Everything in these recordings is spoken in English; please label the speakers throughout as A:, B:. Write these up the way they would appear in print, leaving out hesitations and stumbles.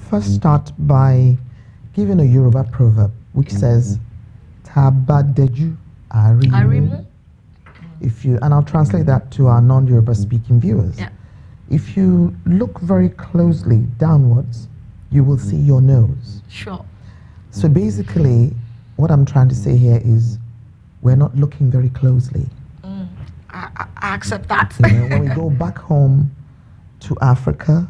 A: first start by giving a Yoruba proverb which says, Tabadeju Arimu. And I'll translate that to our non-Yoruba speaking viewers.
B: Yeah.
A: If you look very closely downwards, you will see your nose.
B: Sure.
A: So basically, what I'm trying to say here is we're not looking very closely.
B: I accept that.
A: When we go back home to Africa,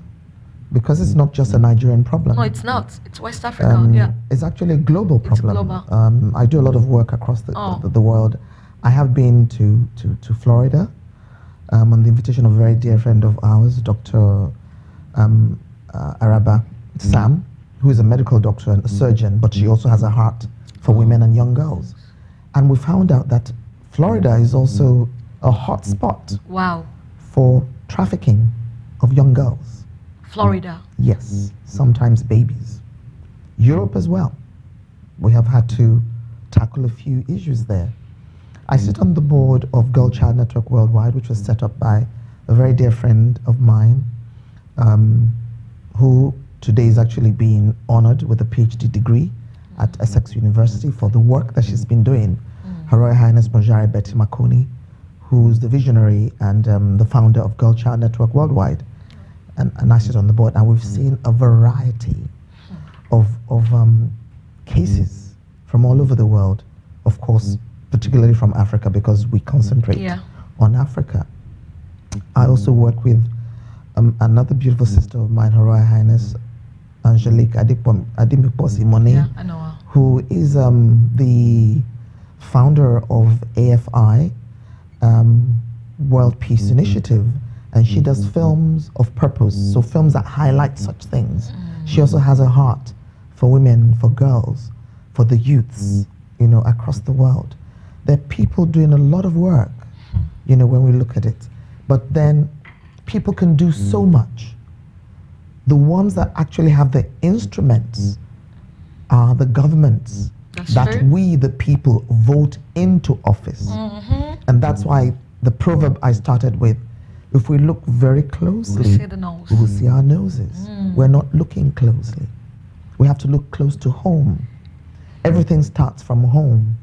A: because it's not just a Nigerian problem.
B: No, it's not. It's West Africa. Yeah.
A: It's actually a global problem.
B: It's global.
A: I do a lot of work across the world. I have been to Florida on the invitation of a very dear friend of ours, Dr. Araba Sam, who is a medical doctor and a surgeon, but she also has a heart for women and young girls. And we found out that Florida is also a hot spot.
B: Wow.
A: For trafficking of young girls.
B: Florida.
A: Yes, sometimes babies. Europe as well. We have had to tackle a few issues there. I sit on the board of Girl Child Network Worldwide, which was set up by a very dear friend of mine, who today is actually being honored with a PhD degree at Essex University for the work that she's been doing. Her Royal Highness Mojare Betty Makoni, who's the visionary and the founder of Girl Child Network Worldwide. And I sit on the board, and we've seen a variety of cases from all over the world, of course, particularly from Africa, because we concentrate on Africa. I also work with another beautiful sister of mine, Her Royal Highness Angelique Adimiposi Monet, who is the founder of AFI, World Peace Initiative, and she does films of purpose, so films that highlight such things. She also has a heart for women, for girls, for the youths, across the world. There are people doing a lot of work, when we look at it. But then people can do so much. The ones that actually have the instruments are the governments that we, the people, vote into office. And that's why the proverb I started with, if we look very closely, we will see our noses. We're not looking closely. We have to look close to home. Everything starts from home.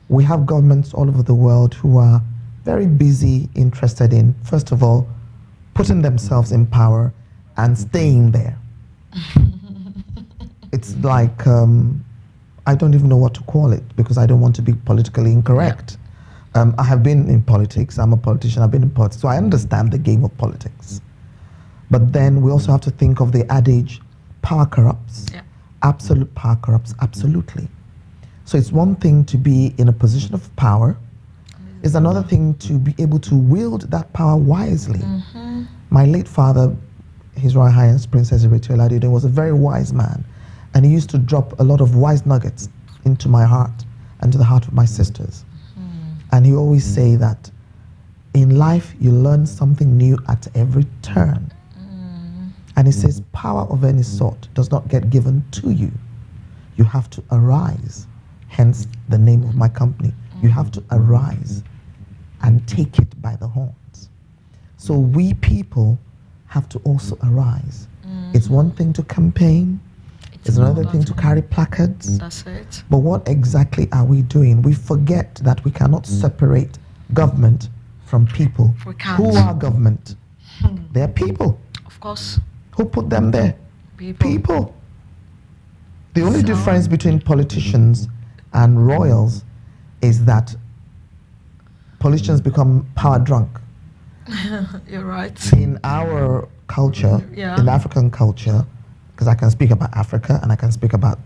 A: We have governments all over the world who are very busy, interested in, first of all, putting themselves in power and staying there. It's like, I don't even know what to call it because I don't want to be politically incorrect. I have been in politics. I'm a politician. I've been in politics. So I understand the game of politics. But then we also have to think of the adage, power corrupts. Absolute power corrupts absolutely. So it's one thing to be in a position of power. It's another thing to be able to wield that power wisely. My late father, His Royal Highness Princess Moradeun Adedoyin-Solarin, was a very wise man. And he used to drop a lot of wise nuggets into my heart and to the heart of my sisters. And he always say that in life you learn something new at every turn. And he says power of any sort does not get given to you. You have to arise. Hence the name of my company. You have to arise and take it by the horns. So we people have to also arise. It's one thing to campaign. It's another thing to carry placards.
B: That's it.
A: But what exactly are we doing? We forget that we cannot separate government from people.
B: We can't.
A: Who are government? They're people.
B: Of course.
A: Who put them there?
B: People.
A: The only difference between politicians and royals is that politicians become power drunk.
B: You're right.
A: In our culture, in African culture, because I can speak about Africa and I can speak about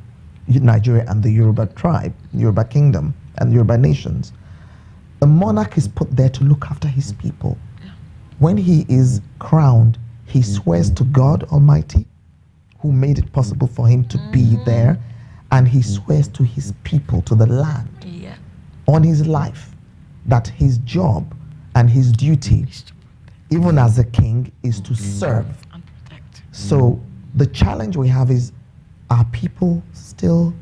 A: Nigeria and the Yoruba tribe, Yoruba kingdom and Yoruba nations, the monarch is put there to look after his people. When he is crowned, he swears to God Almighty, who made it possible for him to be there, and he swears to his people, to the land, on his life, that his job and his duty, even as a king, is to serve and protect. So the challenge we have is, are people still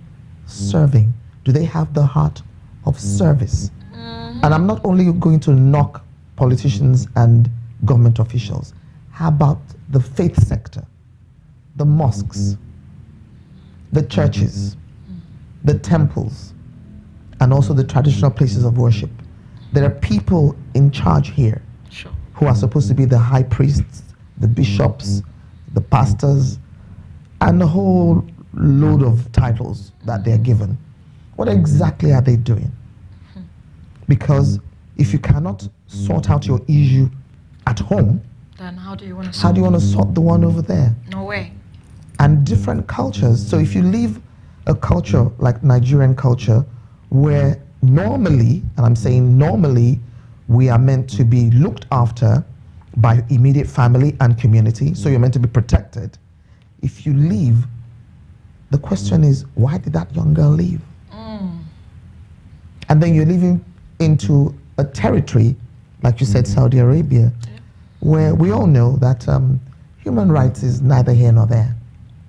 A: serving? Do they have the heart of service? And I'm not only going to knock politicians and government officials. How about the faith sector, the mosques, the churches, the temples, and also the traditional places of worship. There are people in charge here
B: Sure.
A: who are supposed to be the high priests, the bishops, the pastors, and a whole load of titles that they're given. What exactly are they doing? Because if you cannot sort out your issue at home,
B: Then how do you want to
A: how do you want to sort the one over there?
B: No way.
A: And different cultures. So if you leave a culture like Nigerian culture, where normally, and I'm saying normally, we are meant to be looked after by immediate family and community, so you're meant to be protected. If you leave, the question is, why did that young girl leave? And then you're leaving into a territory, like you said, Saudi Arabia, where we all know that human rights is neither here nor there.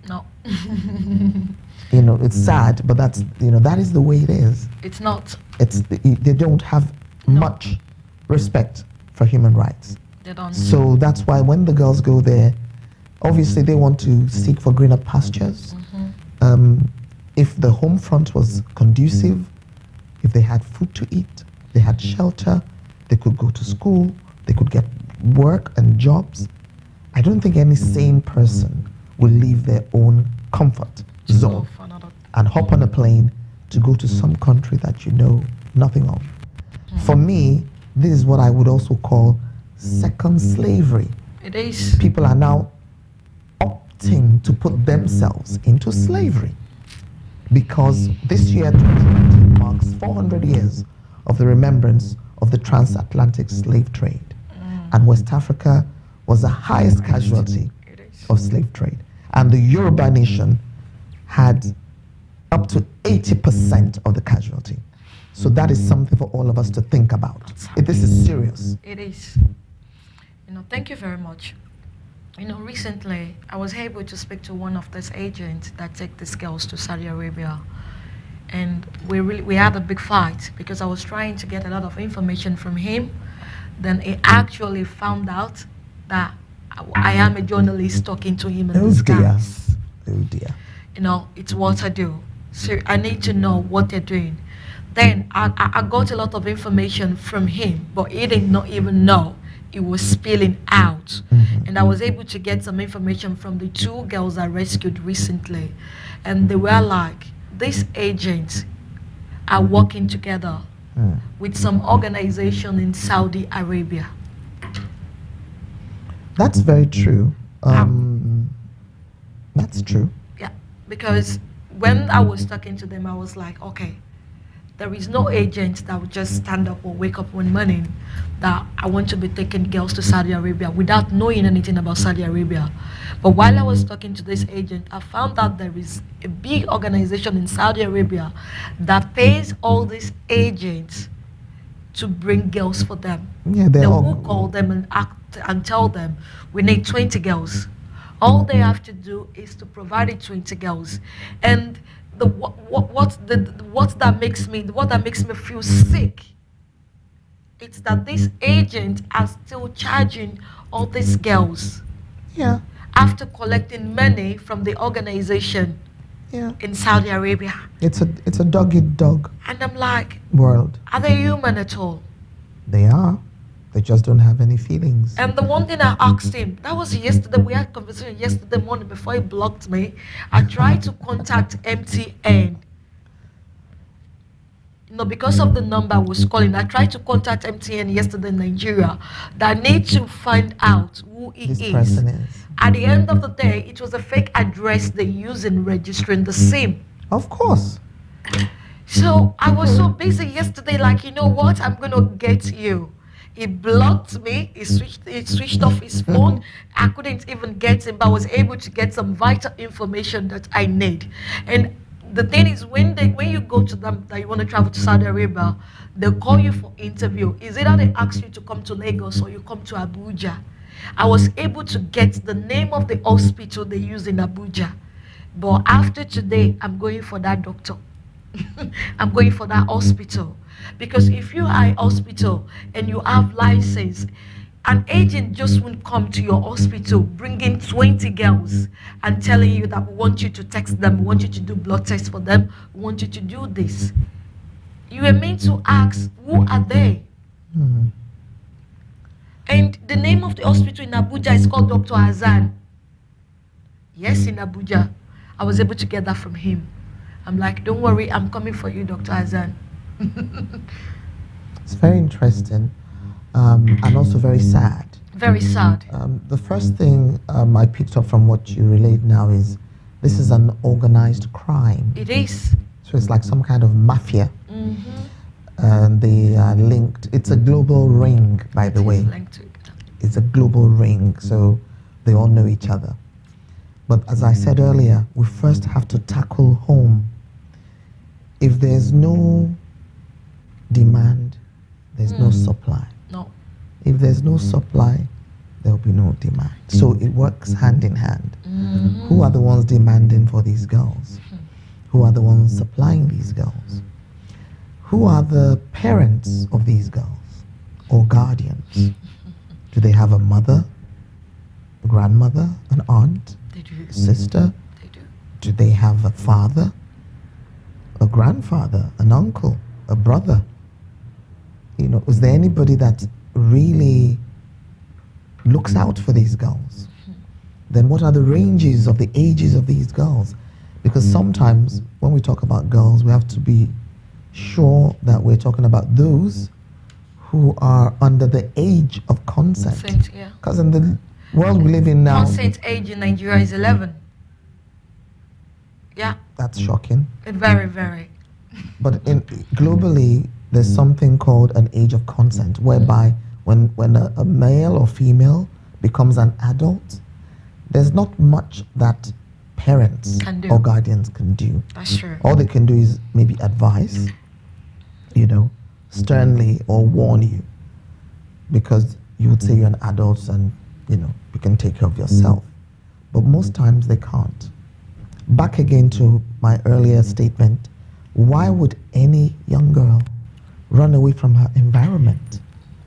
B: No.
A: You know, it's sad, but that's, you know, that is the way it is.
B: It's not.
A: They don't have much respect for human rights.
B: They don't.
A: So that's why when the girls go there, obviously they want to seek for greener pastures. If the home front was conducive, if they had food to eat, they had shelter, they could go to school, they could get work and jobs, I don't think any sane person will leave their own comfort zone
B: For another.
A: and hop on a plane to go to some country that you know nothing of. For me, this is what I would also call second slavery.
B: It is.
A: People are now opting to put themselves into slavery because this year 2019 marks 400 years of the remembrance of the transatlantic slave trade, and West Africa was the highest casualty
B: It is.
A: of slave trade, and the Yoruba nation had up to 80% of the casualty. So that is something for all of us to think about. This is serious.
B: It is. You know, thank you very much. You know, recently I was able to speak to one of these agents that take these girls to Saudi Arabia, and we had a big fight because I was trying to get a lot of information from him. Then he actually found out that I am a journalist talking to him in
A: Oh dear.
B: disguise.
A: Oh dear.
B: You know, it's what I do. So I need to know what they're doing. Then I got a lot of information from him, but he did not even know it was spilling out. And I was able to get some information from the two girls I rescued recently. And they were like, these agents are working together with some organization in Saudi Arabia.
A: That's very true. That's true.
B: Yeah, because when I was talking to them, I was like, okay, there is no agent that would just stand up or wake up one morning that I want to be taking girls to Saudi Arabia without knowing anything about Saudi Arabia. But while I was talking to this agent, I found out there is a big organization in Saudi Arabia that pays all these agents to bring girls for them.
A: Yeah,
B: They
A: they're
B: will
A: all.
B: call them and act and tell them, we need 20 girls. All they have to do is to provide the 20 girls. And what that makes me feel sick, it's that these agents are still charging all these girls
A: Yeah,
B: after collecting money from the organization
A: yeah.
B: in Saudi Arabia.
A: It's a dog-eat-dog
B: And I'm like,
A: world.
B: are they human at all?
A: They are. They just don't have any feelings.
B: And the one thing I asked him, that was yesterday, we had a conversation yesterday morning before he blocked me. I tried to contact MTN. You know, because of the number I was calling, I tried to contact MTN yesterday in Nigeria. That I need to find out who he
A: This
B: is.
A: person is.
B: At the end of the day, it was a fake address they used in registering the SIM.
A: Of course.
B: So I was so busy yesterday, like, you know what, I'm gonna get you. He blocked me, he switched off his phone. I couldn't even get him, but I was able to get some vital information that I need. And the thing is, when you go to them that you want to travel to Saudi Arabia, they'll call you for interview. Is either they ask you to come to Lagos or you come to Abuja. I was able to get the name of the hospital they use in Abuja. But after today, I'm going for that doctor. I'm going for that hospital. Because if you are a hospital and you have license, An agent just won't come to your hospital bringing 20 girls and telling you that we want you to text them, we want you to do blood tests for them, we want you to do this. You are meant to ask, who are they? And the name of the hospital in Abuja is called Dr. Hassan. Yes, in Abuja. I was able to get that from him. I'm like, don't worry, I'm coming for you, Dr. Hassan.
A: It's very interesting and also very sad.
B: Very sad.
A: The first thing I picked up from what you relayed now is this is an organized crime.
B: It is.
A: So it's like some kind of mafia. And they are linked. It's a global ring, by the way. It's a global ring, so they all know each other. But as I said earlier, we first have to tackle home. If there's no demand, there's no supply.
B: No.
A: If there's no supply, there will be no demand. So it works hand in hand. Who are the ones demanding for these girls? Who are the ones supplying these girls? Who are the parents of these girls or guardians? Do they have a mother, a grandmother, an aunt,
B: They do.
A: a sister?
B: They do.
A: Do they have a father, a grandfather, an uncle, a brother? You know, is there anybody that really looks out for these girls? Then what are the ranges of the ages of these girls? Because sometimes when we talk about girls, we have to be sure that we're talking about those who are under the age of consent.
B: Consent, yeah.
A: Because in the world we live in now,
B: Consent age in Nigeria is 11. Yeah.
A: that's shocking.
B: Very, very.
A: But globally, there's something called an age of consent, whereby when a male or female becomes an adult, there's not much that parents
B: Can do.
A: or guardians can do.
B: That's true.
A: All they can do is maybe advise, you know, sternly, or warn you, because you would say you're an adult and, you know, you can take care of yourself. But most times they can't. Back again to my earlier statement, why would any young girl run away from her environment?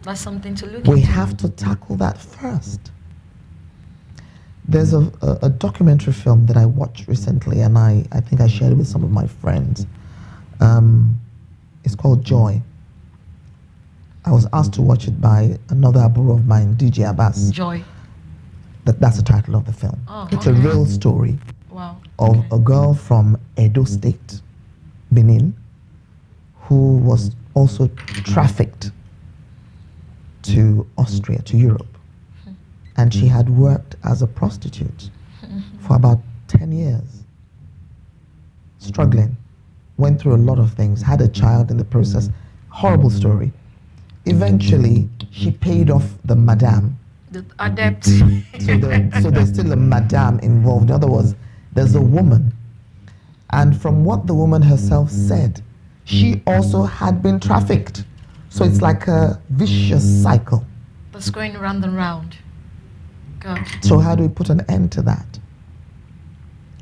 B: That's something to look
A: We
B: into.
A: have to tackle that first. There's a documentary film that I watched recently, and I think I shared it with some of my friends. It's called Joy. I was asked to watch it by another aburo of mine, DJ Abbas.
B: Joy.
A: That's the title of the film.
B: Oh,
A: it's a
B: okay.
A: real story
B: Wow.
A: of
B: Okay.
A: a girl from Edo State, Benin, who was also trafficked to Austria, to Europe. And she had worked as a prostitute for about 10 years, struggling, went through a lot of things, had a child in the process. Horrible story. Eventually, she paid off the madame.
B: The adept.
A: So there's still a madame involved. In other words, there's a woman. And from what the woman herself said, she also had been trafficked. So it's like a vicious cycle.
B: That's going round and round. God.
A: So how do we put an end to that?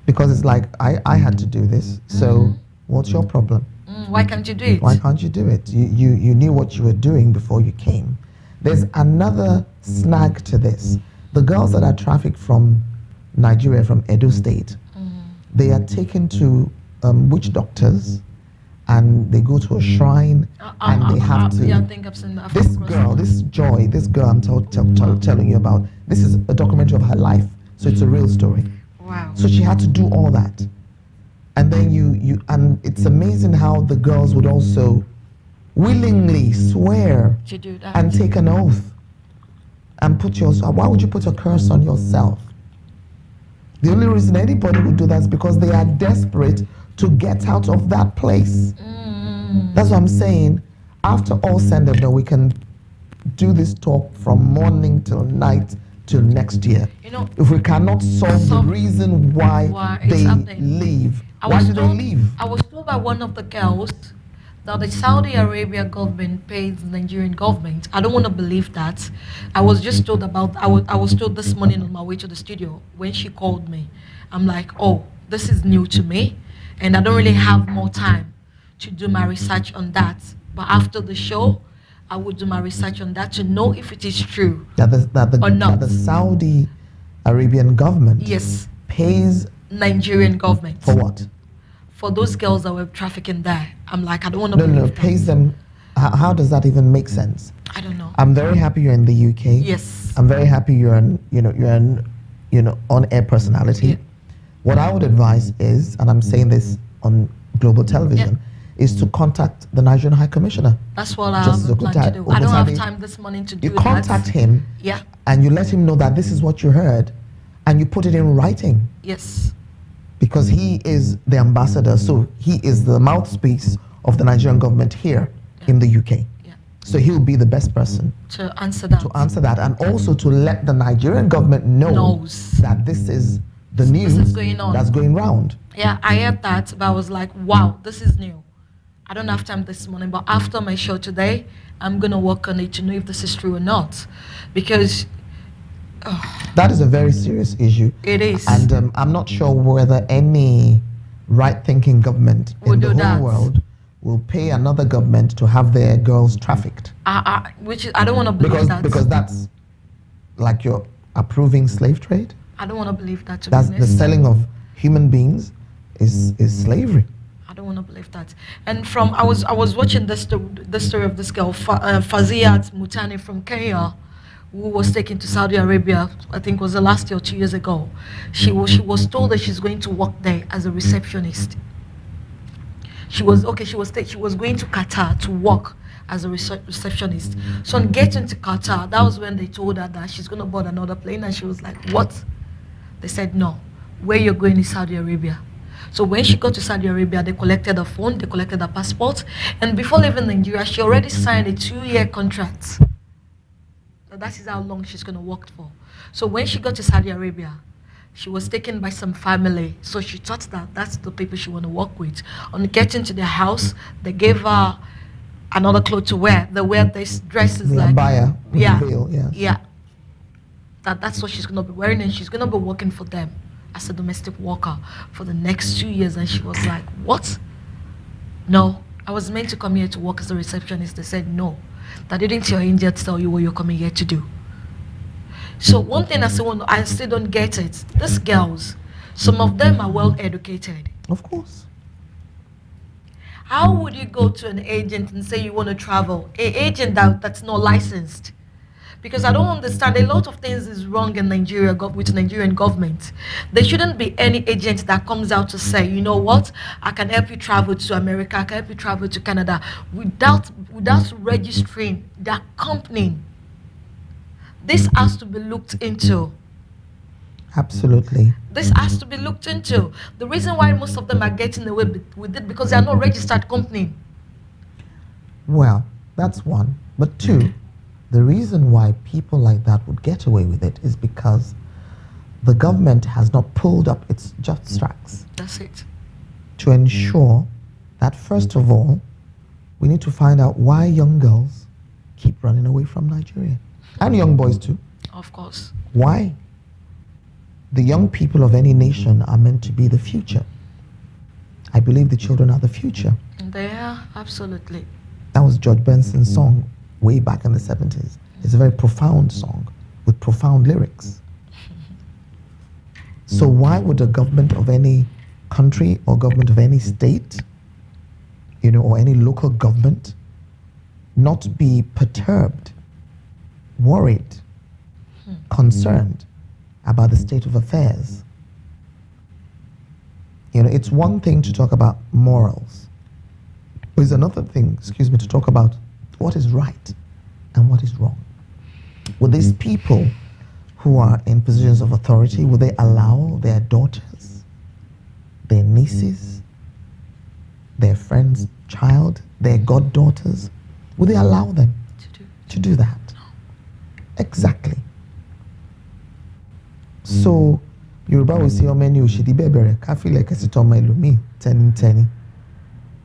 A: Because it's like, I had to do this, so what's your problem?
B: Why can't you do it?
A: Why can't you do it? You knew what you were doing before you came. There's another snag to this. The girls that are trafficked from Nigeria, from Edo State, they are taken to witch doctors, and they go to a shrine, and they have to...
B: Yeah, I think I've seen that.
A: This girl, this Joy, this girl I'm telling you about, this is a documentary of her life, so it's a real story.
B: Wow.
A: So she had to do all that. And then and it's amazing how the girls would also willingly swear
B: To do that.
A: and take an oath and why would you put a curse on yourself? The only reason anybody would do that is because they are desperate to get out of that place. That's what I'm saying. After all said and done, we can do this talk from morning till night till next year.
B: You know,
A: If we cannot solve the reason why
B: it's
A: they
B: happening.
A: leave,
B: I
A: why
B: was
A: do they
B: told-
A: leave?
B: I was told by one of the girls that the Saudi Arabia government pays the Nigerian government. I don't want to believe that. I was just told about, I was told this morning on my way to the studio when she called me. I'm like, oh, this is new to me, and I don't really have more time to do my research on that. But after the show, I would do my research on that to know if it is true
A: That
B: or not.
A: the Saudi Arabian government
B: Yes,
A: pays
B: Nigerian government.
A: for what?
B: For those girls that were trafficking there. I'm like, I don't want to
A: No,
B: believe
A: no,
B: that.
A: pays them. How does that even make sense?
B: I don't know.
A: I'm very happy you're in the UK.
B: Yes.
A: I'm very happy you're an on-air personality.
B: Yeah.
A: What I would advise is, and I'm saying this on global television, is to contact the Nigerian High Commissioner.
B: That's what I
A: Justice
B: plan to do. I don't have
A: Ogutade.
B: time this morning to do
A: You
B: that.
A: contact him,
B: Yeah.
A: and you let him know that this is what you heard, and you put it in writing,
B: Yes.
A: because he is the ambassador, so he is the mouthpiece of the Nigerian government here in the UK.
B: Yeah.
A: So he'll be the best person
B: To answer that.
A: to answer that, and also to let the Nigerian government know
B: Knows.
A: that this is the
B: This
A: news
B: is going on.
A: that's going round.
B: Yeah, I heard that, but I was like, wow, this is new. I don't have time this morning, but after my show today, I'm going to work on it to know if this is true or not. Because
A: That is a very serious issue.
B: it is.
A: And I'm not sure whether any right-thinking government
B: Will
A: in the
B: do
A: whole
B: that.
A: world will pay another government to have their girls trafficked.
B: Which is, I don't want to believe that.
A: Because that's like you're approving slave trade.
B: I don't want to believe that, to be
A: That's the
B: honest.
A: selling of human beings is slavery.
B: I don't want to believe that. And from I was watching the story of this girl, Faziat Mutani from Kenya, who was taken to Saudi Arabia. I think it was the last year or 2 years ago. She was told that she's going to work there as a receptionist. She was going to Qatar to work as a receptionist. So on getting to Qatar, that was when they told her that she's going to board another plane, and she was like, "What?" They said, "No, where you're going is Saudi Arabia." So when she got to Saudi Arabia, they collected her phone, they collected her passport, and before leaving Nigeria, she already signed a 2-year contract. So that is how long she's going to work for. So when she got to Saudi Arabia, she was taken by some family. So she thought that that's the people she want to work with. On getting to their house, they gave her another clothes to wear. They wear this dresses
A: The
B: like
A: abaya with
B: yeah,
A: the veil, yes.
B: yeah. That's what she's gonna be wearing, and she's gonna be working for them as a domestic worker for the next 2 years. And she was like, "What? No, I was meant to come here to work as a receptionist." They said, "No, that didn't your angel tell you what you're coming here to do." So one thing I still don't get it. These girls, some of them are well educated.
A: Of course.
B: How would you go to an agent and say you want to travel? An agent that's not licensed? Because I don't understand. A lot of things is wrong in Nigeria with Nigerian government. There shouldn't be any agent that comes out to say, "You know what? I can help you travel to America. I can help you travel to Canada," without registering their company. This has to be looked into.
A: Absolutely.
B: This has to be looked into. The reason why most of them are getting away with it because they are not registered company.
A: Well, that's one. But two, the reason why people like that would get away with it is because the government has not pulled up its just tracks
B: That's it.
A: to ensure that, first of all, we need to find out why young girls keep running away from Nigeria. And young boys too.
B: Of course.
A: Why? The young people of any nation are meant to be the future. I believe the children are the future.
B: They are, absolutely.
A: That was George Benson's song way back in the 70s. It's a very profound song with profound lyrics. So why would a government of any country or government of any state, or any local government not be perturbed, worried, concerned about the state of affairs? It's one thing to talk about morals. It's another thing, to talk about what is right and what is wrong. Will these people who are in positions of authority, will they allow their daughters, their nieces, their friend's child, their goddaughters, will they allow them to do that? Exactly. So, Yoruba will say, "Omeni oshidi bebere, kafi like esitoma ilumi, teni.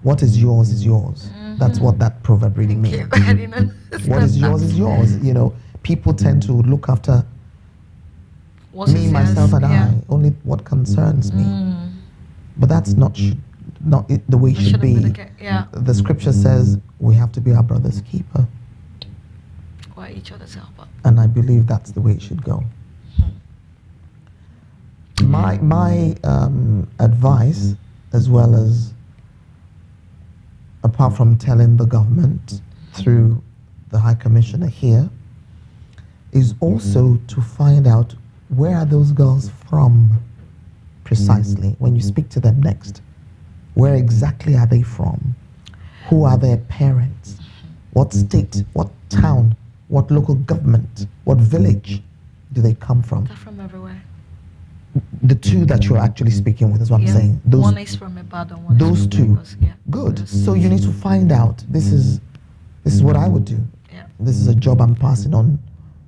A: What is yours is yours." That's what that proverb really means.
B: I didn't understand
A: What is yours is yours. People tend to look after
B: What
A: me,
B: is
A: myself,
B: yours?
A: and
B: Yeah.
A: I, only what concerns me. But that's not the way it should
B: Shouldn't
A: be.
B: the case. Yeah.
A: The scripture says we have to be our brother's keeper.
B: by each other's help.
A: And I believe that's the way it should go. My advice, as well as apart from telling the government through the High Commissioner here, is also to find out where are those girls from precisely when you speak to them next. Where exactly are they from? Who are their parents? What state, what town, what local government, what village do they come from?
B: They're from everywhere.
A: The two that you're actually speaking with is what I'm saying. Those,
B: one is from Ibadan, one
A: those
B: is from
A: two.
B: Lagos. Yeah.
A: Good. So you need to find out. This is what I would do.
B: Yeah.
A: This is a job I'm passing on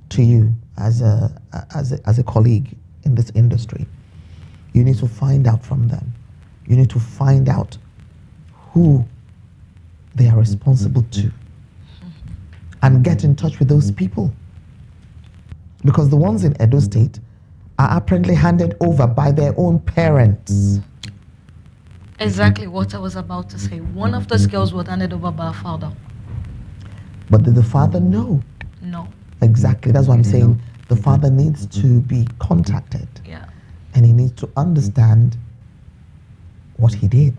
A: to you as a colleague in this industry. You need to find out from them. You need to find out who they are responsible to and get in touch with those people. Because the ones in Edo State are apparently handed over by their own parents.
B: Exactly what I was about to say. One of those girls was handed over by her father.
A: But did the father know?
B: No.
A: Exactly, that's what I'm saying.
B: know.
A: The father needs to be contacted.
B: Yeah.
A: And he needs to understand what he did.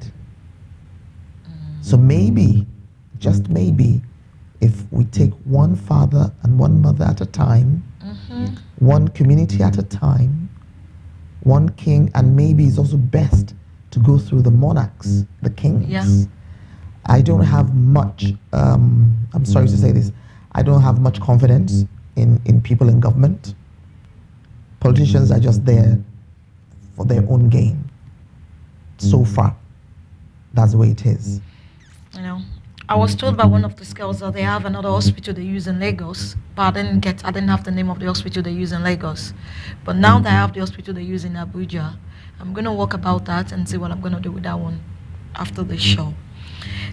A: So maybe, just maybe, if we take one father and one mother at a time, one community at a time, one king, and maybe it's also best to go through the monarchs, the kings.
B: Yeah.
A: I don't have much, I'm sorry to say this, I don't have much confidence in people in government. Politicians are just there for their own gain. So far, that's the way it is.
B: You know, I was told by one of the girls that they have another hospital they use in Lagos, but I didn't have the name of the hospital they use in Lagos. But now that I have the hospital they use in Abuja, I'm going to walk about that and see what I'm going to do with that one after the show.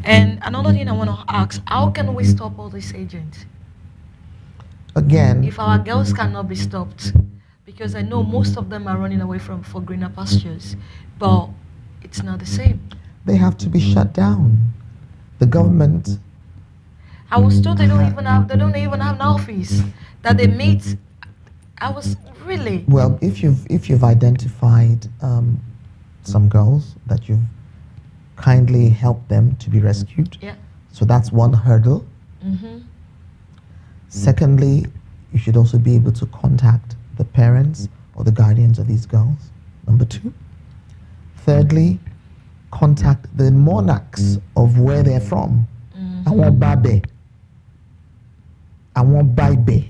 B: And another thing I want to ask, how can we stop all these agents?
A: Again,
B: If our girls cannot be stopped, because I know most of them are running away for greener pastures, but it's not the same.
A: they have to be shut down. The government,
B: I was told they don't even have an office that they meet. I was really.
A: well, if you've identified some girls that you've kindly helped them to be rescued,
B: Yeah.
A: so that's one hurdle. Secondly, you should also be able to contact the parents or the guardians of these girls. Number 2. Thirdly, contact the monarchs of where they're from. I want Babe. I want Baibe.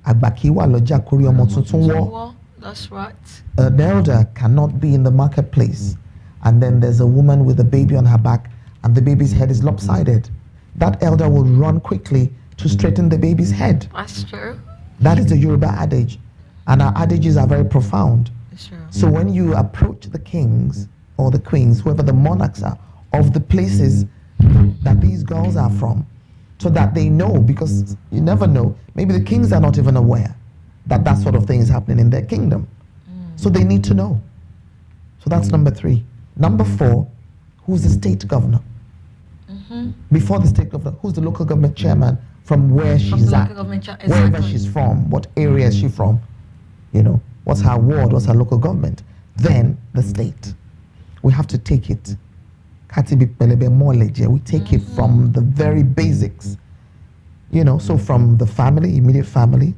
A: Agbakiwa loja kuri omo tuntun wo.
B: That's right.
A: An elder cannot be in the marketplace and then there's a woman with a baby on her back and the baby's head is lopsided. That elder will run quickly to straighten the baby's head.
B: That's true.
A: That is the Yoruba adage. And our adages are very profound.
B: That's true.
A: So when you approach the kings or the queens, whoever the monarchs are, of the places that these girls are from, so that they know, because you never know, maybe the kings are not even aware that that sort of thing is happening in their kingdom. So they need to know. So that's number 3. Number 4, who's the state governor? Before the state governor, who's the local government chairman from where she's at? Wherever she's from, what area is she from? You know, what's her ward, what's her local government? Then the state. We have to take it. We take it from the very basics. You know, so from the family, immediate family,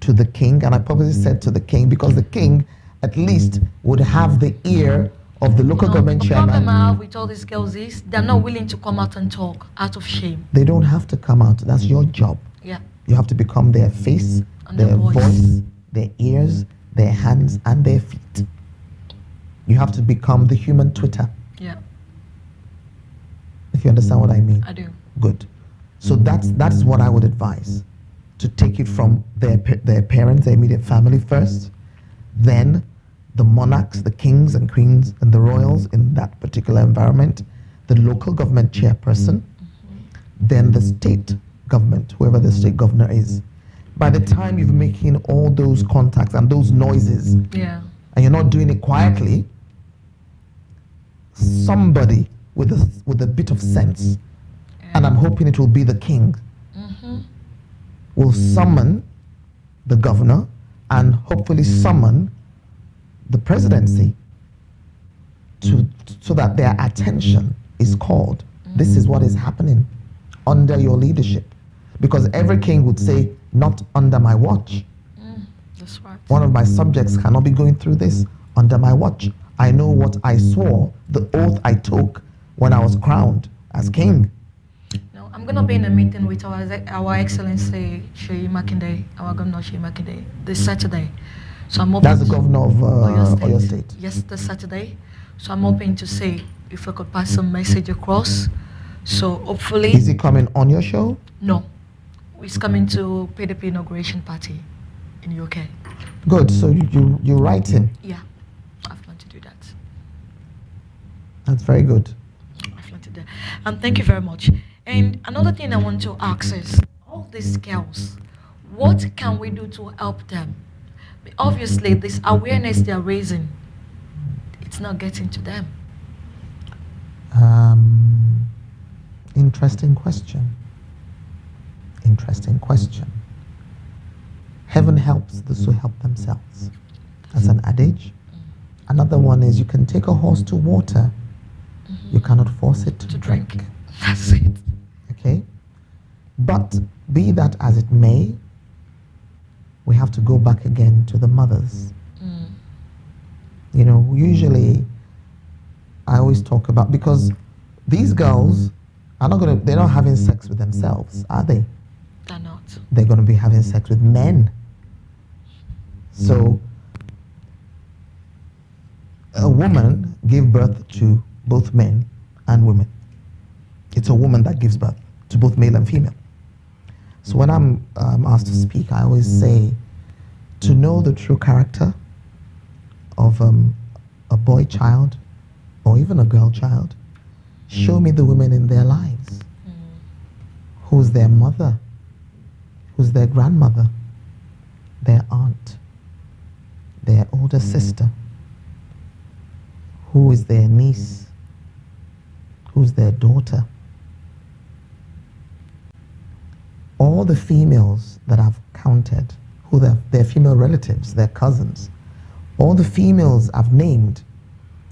A: to the king, and I purposely said to the king because the king at least would have the ear of the local government chairman.
B: The problem I have with all these girls is they're not willing to come out and talk out of shame.
A: They don't have to come out. That's your job.
B: Yeah.
A: You have to become their face,
B: And
A: their
B: their voice.
A: voice, their ears, their hands, and their feet. You have to become the human Twitter,
B: Yeah,
A: if you understand what I mean.
B: I do.
A: Good. So that's what I would advise. To take it from their parents, their immediate family first, then the monarchs, the kings and queens and the royals in that particular environment, the local government chairperson, then the state government, whoever the state governor is. By the time you're making all those contacts and those noises,
B: Yeah.
A: and you're not doing it quietly, somebody with a bit of sense and I'm hoping it will be the king, will summon the governor and hopefully summon the presidency so that their attention is called. This is what is happening under your leadership. Because every king would say, not under my watch.
B: That's right.
A: One of my subjects cannot be going through this under my watch. I know what I swore, the oath I took when I was crowned as king.
B: No, I'm going to be in a meeting with our Excellency Sheyi Makinde, our Governor Sheyi Makinde, this Saturday. So I'm hoping
A: That's the governor of Oyo State.
B: Yes, this Saturday. So I'm hoping to see if I could pass some message across. So hopefully...
A: Is he coming on your show?
B: No. He's coming to PDP inauguration party in UK.
A: Good. So you write him?
B: Yeah. I've learned to do that.
A: That's very good.
B: I've learned to do that. And thank you very much. And another thing I want to ask is, all these girls, what can we do to help them? Obviously, this awareness they're raising, it's not getting to them.
A: Interesting question. Interesting question. Heaven helps those who help themselves. That's an adage. Another one is, you can take a horse to water, you cannot force it to drink.
B: That's it.
A: Okay? But be that as it may, we have to go back again to the mothers. You know, usually I always talk about, because these girls are not they're not having sex with themselves, are they?
B: They're not.
A: They're going to be having sex with men. So a woman gave birth to both men and women. It's a woman that gives birth to both male and female. So when I'm asked to speak, I always say, to know the true character of a boy child or even a girl child, show me the women in their lives. Who's their mother? Who's their grandmother? Their aunt? Their older sister? Who is their niece? Who's their daughter? All the females that I've counted, who their female relatives, their cousins, all the females I've named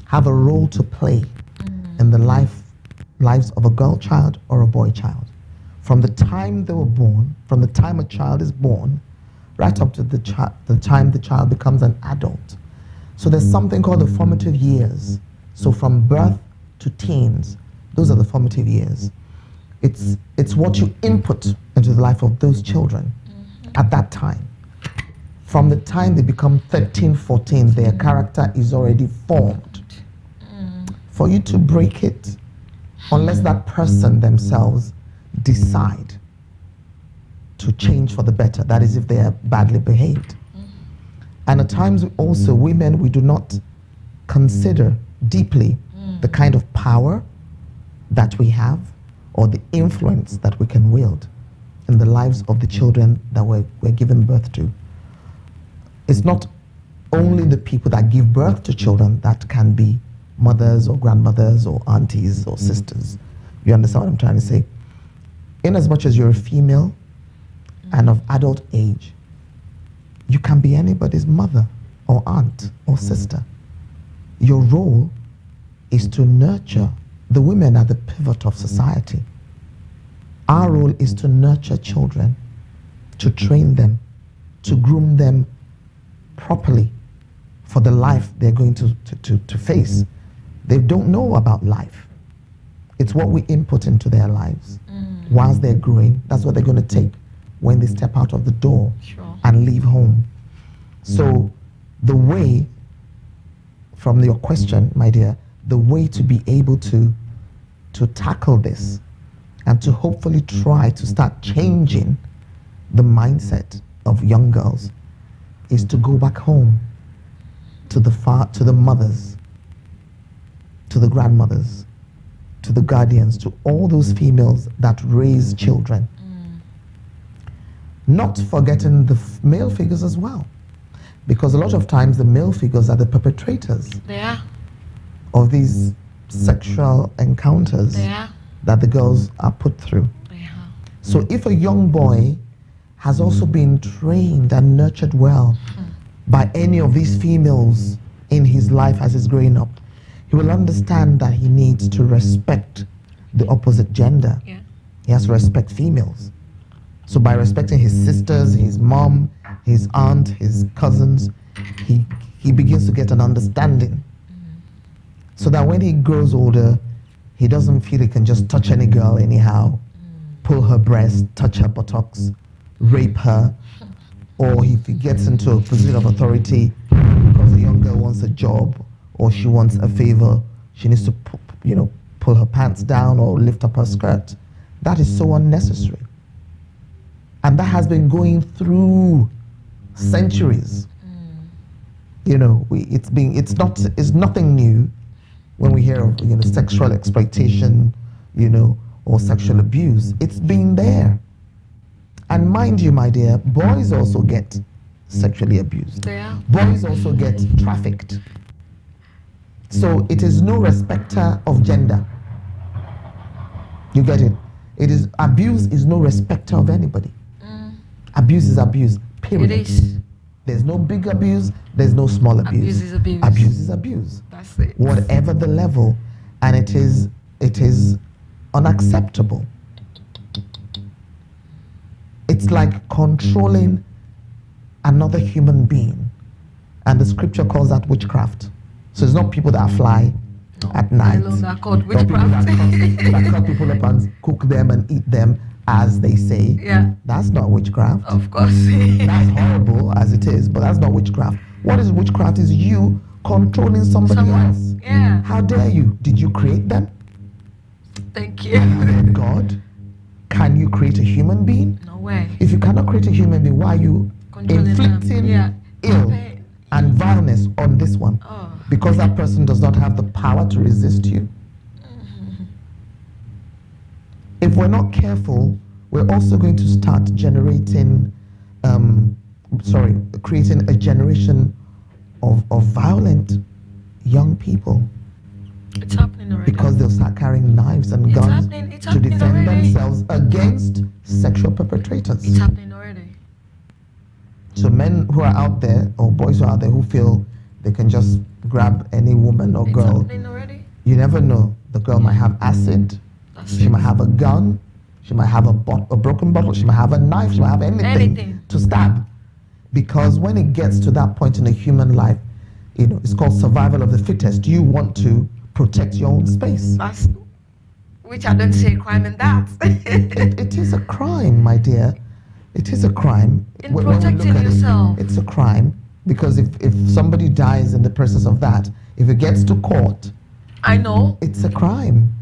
A: have a role to play in the lives of a girl child or a boy child. From the time they were born, from the time a child is born, right up to the time the child becomes an adult. So there's something called the formative years. So from birth to teens, those are the formative years. It's what you input into the life of those children at that time. From the time they become 13, 14, their character is already formed. For you to break it, unless that person themselves decide to change for the better, that is if they are badly behaved. And at times also, women, we do not consider deeply the kind of power that we have or the influence that we can wield in the lives of the children that we're given birth to. It's not only the people that give birth to children that can be mothers or grandmothers or aunties or sisters. You understand what I'm trying to say? In as much as you're a female and of adult age, you can be anybody's mother or aunt or sister. Your role is to nurture. The women are the pivot of society. Our role is to nurture children, to train them, to groom them properly for the life they're going to face. They don't know about life. It's what we input into their lives. Whilst they're growing, that's what they're going to take when they step out of the door and leave home. So the way, from your question, my dear, the way to be able to tackle this and to hopefully try to start changing the mindset of young girls is to go back home to the mothers, to the grandmothers, to the guardians, to all those females that raise children. Not forgetting the male figures as well, because a lot of times the male figures are the perpetrators of these sexual encounters that the girls are put through.
B: Yeah.
A: So if a young boy has also been trained and nurtured well by any of these females in his life as he's growing up, he will understand that he needs to respect the opposite gender.
B: Yeah.
A: He has to respect females. So by respecting his sisters, his mom, his aunt, his cousins, he begins to get an understanding. So that when he grows older, he doesn't feel he can just touch any girl anyhow, pull her breast, touch her buttocks, rape her, or if he gets into a position of authority because a young girl wants a job or she wants a favor, she needs to pull her pants down or lift up her skirt. That is so unnecessary. And that has been going through centuries. It's nothing new when we hear of sexual exploitation, or sexual abuse. It's been there. And mind you, my dear, boys also get sexually abused.
B: Yeah.
A: Boys also get trafficked. So it is no respecter of gender. You get it? Abuse is no respecter of anybody. Abuse is abuse, period.
B: It is.
A: There's no big abuse, there's no small abuse.
B: Abuse is abuse.
A: Abuse is abuse.
B: That's it.
A: Whatever the level, and it is unacceptable. It's like controlling another human being. And the scripture calls that witchcraft. So it's not people that fly at night.
B: Are called
A: Or people
B: witchcraft.
A: that cut people up and cook them and eat them, as they say.
B: Yeah.
A: That's not witchcraft.
B: Of course.
A: That's horrible as it is, but that's not witchcraft. What is witchcraft is you controlling somebody else.
B: Yeah.
A: How dare you? Did you create them?
B: Thank you.
A: God? Can you create a human being?
B: No way.
A: If you cannot create a human being, why are you
B: Controlling
A: inflicting
B: them.
A: ill
B: Pain.
A: and violence on this one?
B: Oh.
A: Because that person does not have the power to resist you. If we're not careful, we're also going to start creating a generation of violent young people.
B: It's happening already.
A: Because they'll start carrying knives and
B: It's
A: guns
B: happening
A: to defend
B: already.
A: themselves against sexual perpetrators.
B: It's happening already.
A: So men who are out there, or boys who are out there who feel they can just grab any woman or
B: It's
A: girl,
B: happening already.
A: you never know. The girl might have acid,
B: That's
A: she
B: it.
A: might have a gun, she might have a broken bottle, she might have a knife, she might have anything to stab. Because when it gets to that point in a human life, it's called survival of the fittest. You want to protect your own space.
B: Which I don't see a crime in that.
A: It is a crime, my dear. It is a crime.
B: In
A: When we look
B: protecting
A: at
B: yourself.
A: it's a crime. Because if somebody dies in the presence of that, if it gets to court,
B: I know.
A: it's a crime.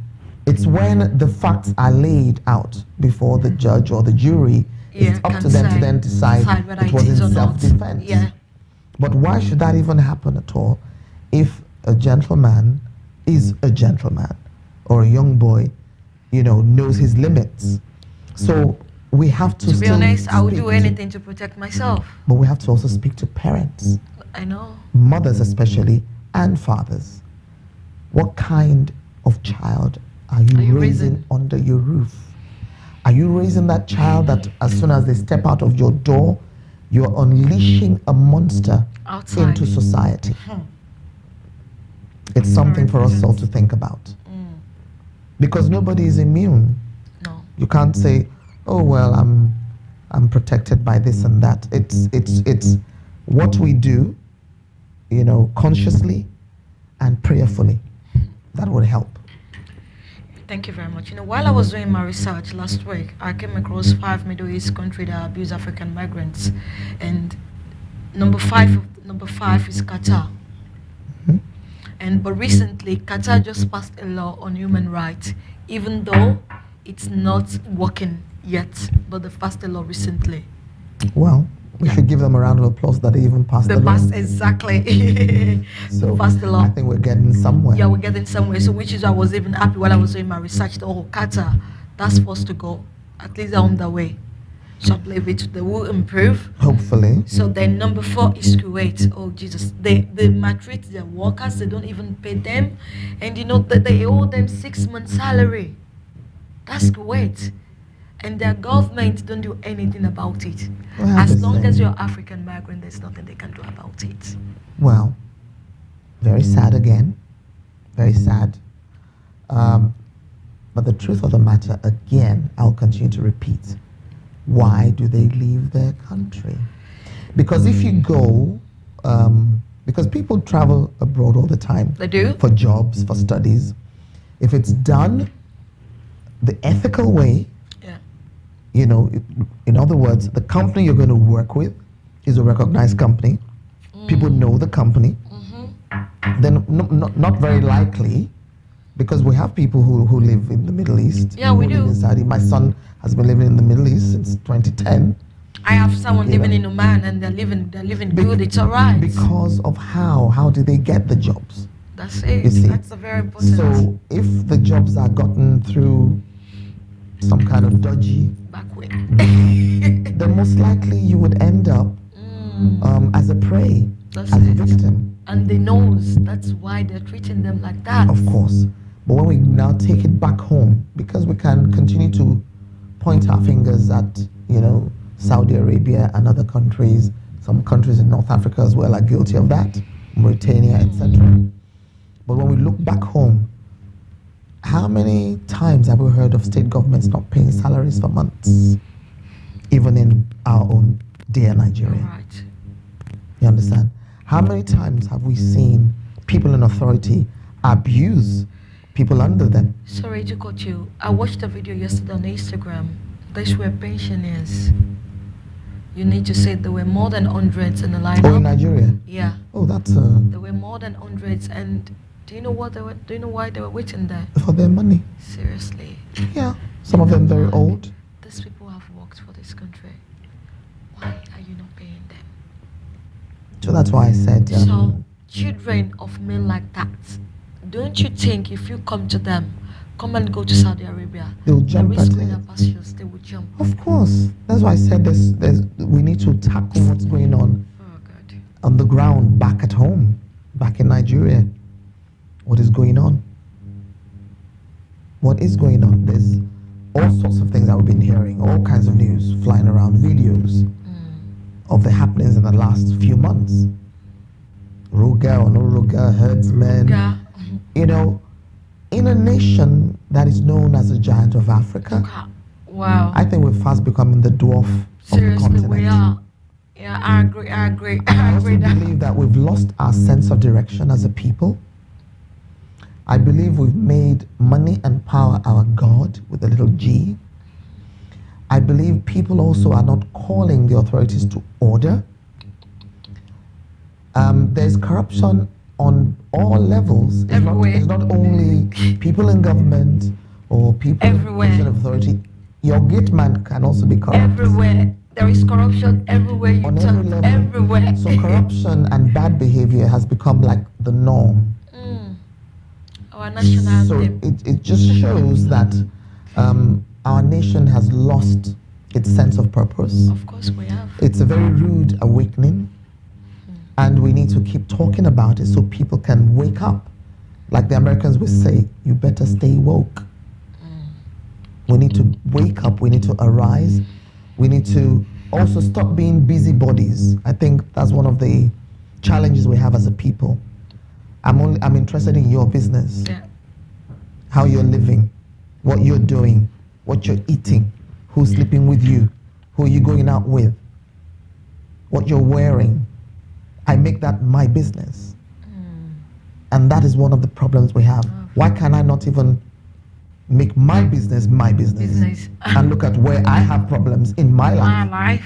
A: It's when the facts are laid out before the judge or the jury. It's up to them to then decide
B: whether
A: it was in
B: or not.
A: self-defense.
B: Yeah.
A: But why should that even happen at all? If a gentleman is a gentleman, or a young boy, knows his limits. So we have to
B: To be honest, I would
A: speak
B: do anything to protect myself.
A: But we have to also speak to parents,
B: I know.
A: mothers especially, and fathers. What kind of child are you raising under your roof? Are you raising that child that as soon as they step out of your door, you're unleashing a monster
B: Outside.
A: into society? It's something for us all to think about. Because nobody is immune.
B: No.
A: You can't say, oh well, I'm protected by this and that. It's what we do, consciously and prayerfully that would help.
B: Thank you very much. While I was doing my research last week, I came across 5 Middle East countries that abuse African migrants, and number five is Qatar. But recently, Qatar just passed a law on human rights, even though it's not working yet. But they passed a law recently.
A: Well, we should give them a round of applause that they even passed the law.
B: Exactly.
A: So
B: passed the law.
A: I think we're getting somewhere.
B: Yeah, we're getting somewhere. So which is why I was even happy while I was doing my research. Qatar, that's supposed to go. At least they're on the way. So I believe they will improve.
A: Hopefully.
B: So then number 4 is Kuwait. Oh Jesus, they maltreat their workers. They don't even pay them, and they owe them 6 months' salary. That's great. And their government don't do anything about it.
A: Well, I
B: As long as
A: understand.
B: you're African migrant, there's nothing they can do about it.
A: Well, very sad again. Very sad. But the truth of the matter, again, I'll continue to repeat. Why do they leave their country? Because if you go, because people travel abroad all the time.
B: They do?
A: For jobs, for studies. If it's done the ethical way,
B: Yeah.
A: you know, in other words, the company you're going to work with is a recognized company. People know the company. Then not very likely, because we have people who live in the Middle East.
B: Yeah, we
A: who live
B: do.
A: in Saudi. My son has been living in the Middle East since 2010.
B: I have someone
A: You
B: living
A: know.
B: in Oman and they're living good. It's all right.
A: Because of how do they get the jobs?
B: That's it.
A: You see.
B: That's a very important
A: So if the jobs are gotten through some kind of dodgy,
B: back way.
A: then most likely you would end up as a prey,
B: That's
A: as a
B: it.
A: victim,
B: And they knows that's why they're treating them like that.
A: of course. But when we now take it back home, because we can continue to point our fingers at, you know, Saudi Arabia and other countries, some countries in North Africa as well are guilty of that, Mauritania, etc. But when we look back home, how many times have we heard of state governments not paying salaries for months, even in our own dear Nigeria?
B: Right.
A: You understand? How many times have we seen people in authority abuse people under them?
B: Sorry to cut you. I watched a video yesterday on Instagram. This were pensioners. You need to say there were more than hundreds in the lineup.
A: Oh, in Nigeria?
B: Yeah.
A: Oh, that's
B: There were more than hundreds, and do you know what they were? Do you know why they were waiting there?
A: for their money.
B: Seriously,
A: Yeah. Some of them very old.
B: these people have worked for this country. Why are you not paying them?
A: So that's why I said,
B: So, children of men like that, don't you think if you come to them, come and go to Saudi Arabia,
A: they'll
B: the
A: jump
B: risk
A: at
B: with
A: it.
B: their pastures, they would jump.
A: Of course. That's why I said we need to tackle what's going on
B: Oh God.
A: on the ground back at home, back in Nigeria. What is going on? What is going on? There's all sorts of things that we've been hearing, all kinds of news flying around, videos of the happenings in the last few months. Ruga or no Ruga, herdsmen.
B: Yeah.
A: You know, in a nation that is known as a giant of Africa,
B: Wow.
A: I think we're fast becoming the dwarf of the
B: Seriously,
A: continent.
B: we are. Yeah, I agree. I agree.
A: I
B: I
A: also
B: agree.
A: believe that we've lost our sense of direction as a people. I believe we've made money and power our God with a little g. I believe people also are not calling the authorities to order. There's corruption on all levels.
B: Everywhere.
A: It's not only people in government or people
B: Everywhere.
A: in position of authority. Your gate man can also be corrupt.
B: Everywhere. There is corruption everywhere you
A: On
B: turn.
A: every level.
B: Everywhere.
A: So corruption and bad behavior has become like the norm.
B: Our national
A: So
B: anthem.
A: it just shows that our nation has lost its sense of purpose.
B: Of course we have.
A: It's a very rude awakening, and we need to keep talking about it so people can wake up. Like the Americans would say, you better stay woke. We need to wake up, we need to arise, we need to also stop being busybodies. I think that's one of the challenges we have as a people. I'm interested in your business,
B: Yeah.
A: how you're living, what you're doing, what you're eating, who's sleeping with you, who you're going out with, what you're wearing. I make that my business. And that is one of the problems we have. Why can I not even make my business
B: Business.
A: and look at where I have problems in my
B: My
A: life
B: life.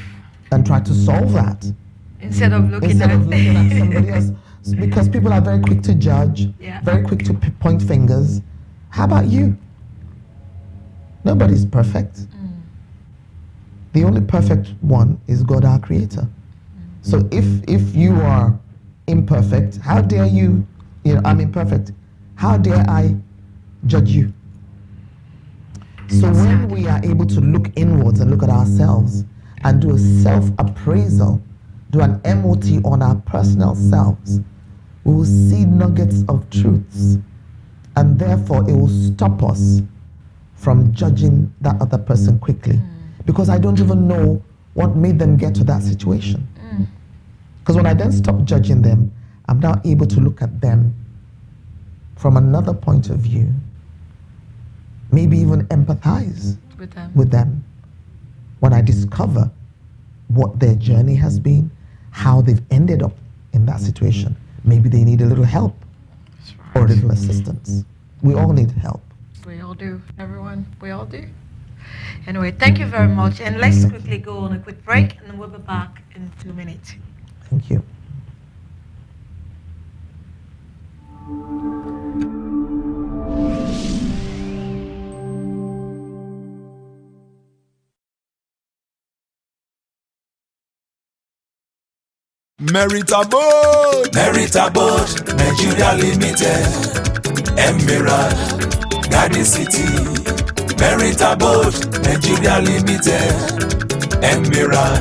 A: and try to solve that
B: Instead of looking
A: instead
B: at
A: of looking at somebody else? Because people are very quick to judge,
B: Yeah.
A: very quick to point fingers. How about you? Nobody's perfect. The only perfect one is God, our Creator. So if you are imperfect, how dare you? I'm imperfect. How dare I judge you? So when we are able to look inwards and look at ourselves and do a self-appraisal, do an MOT on our personal selves, we will see nuggets of truths, and therefore it will stop us from judging that other person quickly, because I don't even know what made them get to that situation. Because when I then stop judging them, I'm now able to look at them from another point of view, maybe even empathize with them. When I discover what their journey has been, how they've ended up in that situation, maybe they need a little help or a little assistance. We all need help.
B: We all do, everyone. We all do. Anyway, thank you very much. And let's quickly go on a quick break, and we'll be back in 2 minutes.
A: Thank you.
C: Meritable Nigeria Limited, Emerald Garden City. Meritable Nigeria Limited, Emerald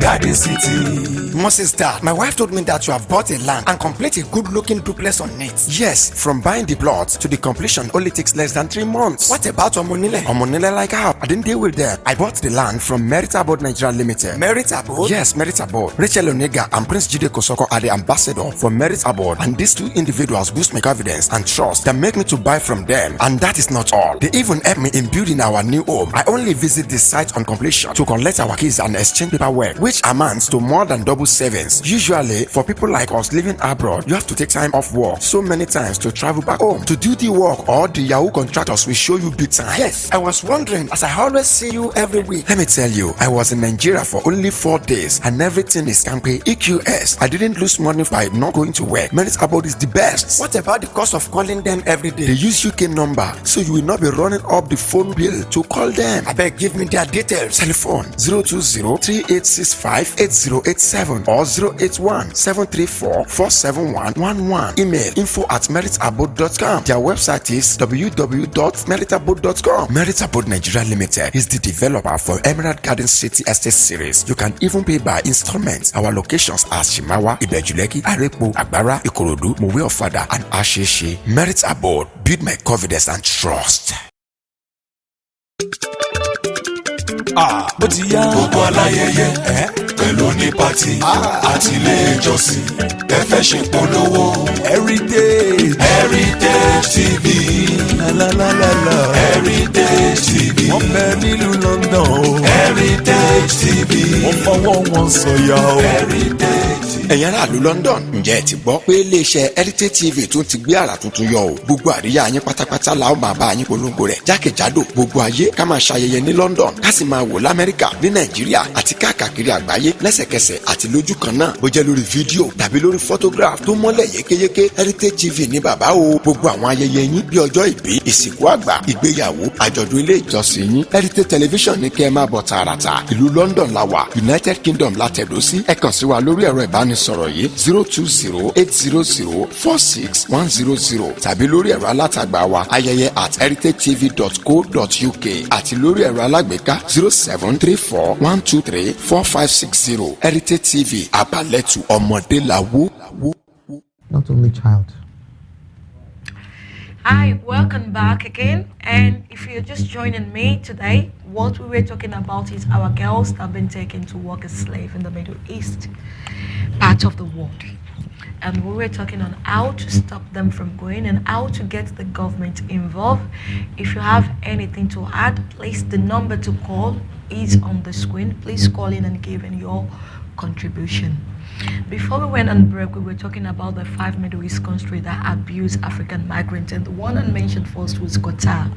C: Garden City.
D: Moses, Dad, my wife told me that you have bought a land and complete a good-looking duplex on it. Yes, from buying the plot to the completion only takes less than 3 months. What about Omonile? Omonile like how? I didn't deal with them. I bought the land from Meritable Nigeria Limited. Meritable? Yes, Meritable. Rachel Onega and Prince Jide Kosoko are the ambassador for Meritable, and these two individuals boost my confidence and trust that make me to buy from them. And that is not all. They even help me in building our new home. I only visit the site on completion to collect our keys and exchange paperwork, which amounts to more than double savings. Usually, for people like us living abroad, you have to take time off work so many times to travel back home to do the work, or the Yahoo contractors will show you big time. Yes, I was wondering, as I always see you every week. Let me tell you, I was in Nigeria for only 4 days and everything is campaign EQS. I didn't lose money by not going to work. Meritable is the best. What about the cost of calling them every day? They use UK number, so you will not be running up the phone bill to call them. I beg, give me their details. Telephone 020-3865-8087 or 081-734-47111. Email info@meritable.com. Their website is www.meritable.com. Meritable Nigeria Limited is the developer for Emerald Garden City Estate Series. You can even pay by installments. Our locations are Shimawa, Ibejuleki, Arepo, Agbara, Ikorodu, Mowe Ofada, and Asheshe. Meritable, build my confidence and trust.
C: Ó ti yá gbogbo aláyẹyẹ pẹ̀lú ní pátì àti ilé ìjọsìn ẹ fẹ́ ṣe polówó. Heritage TV Heritage TV
E: wọ́n bẹ nílùú London o.
C: Heritage TV
E: wọ́n fọwọ́ wọn sọ̀yà o.
C: Heritage TV.
D: Ẹ̀yin aráàlú London, ǹjẹ́ ẹ ti gbọ́ pé iléeṣẹ́ Heritage TV tún ti gbé àrà tuntun yọ o? Gbogbo àríyá yín pátápátá la ó máa bá yín polongo rẹ̀ jákèjádò gbogbo ayé, ká máa ṣayẹyẹ ní London, ká sì máa wò l'Amẹ́ríkà, ní Nàìjíríà àti káàkiri àgbáyé lẹ́sẹ̀kẹsẹ̀ àti lójú kan náà. Bó jẹ́ lórí fídíò tàbí lórí photograph tó mọ́lẹ̀ yékéyéké, Heritage TV ní bàbá o. Gbogbo àwọn ayẹyẹ yín bí ọjọ́ ìbí, ìsìnkú àgbà, ìgbéyàwó, àjọ̀dún ilé ìjọsìn yín, Heritage Television ní kẹ́ ẹ máa bọ̀ tààràtà. Ìlú London la wà, United Kingdom la tẹ̀dó sí. Ẹ kàn sí wa lórí ẹ̀rọ ìbánisọ̀rọ̀ yìí 020-800-46100 tàbí lórí ẹ̀rọ alátagbà wa ayẹyẹ@heritagetv.co.uk àti lórí ẹ̀rọ alágbèéká 0734-123-4560. Heritage TV, abalẹ̀tù ọmọdé làwó.
A: Not only child.
B: Hi, welcome back again. And if you're just joining me today, what we were talking about is our girls that have been taken to work as slaves in the Middle East part of the world. And we were talking on how to stop them from going and how to get the government involved. If you have anything to add, please, the number to call is on the screen. Please call in and give in your contribution. Before we went on break, we were talking about the 5 Middle East countries that abuse African migrants, and the one I mentioned first was Qatar.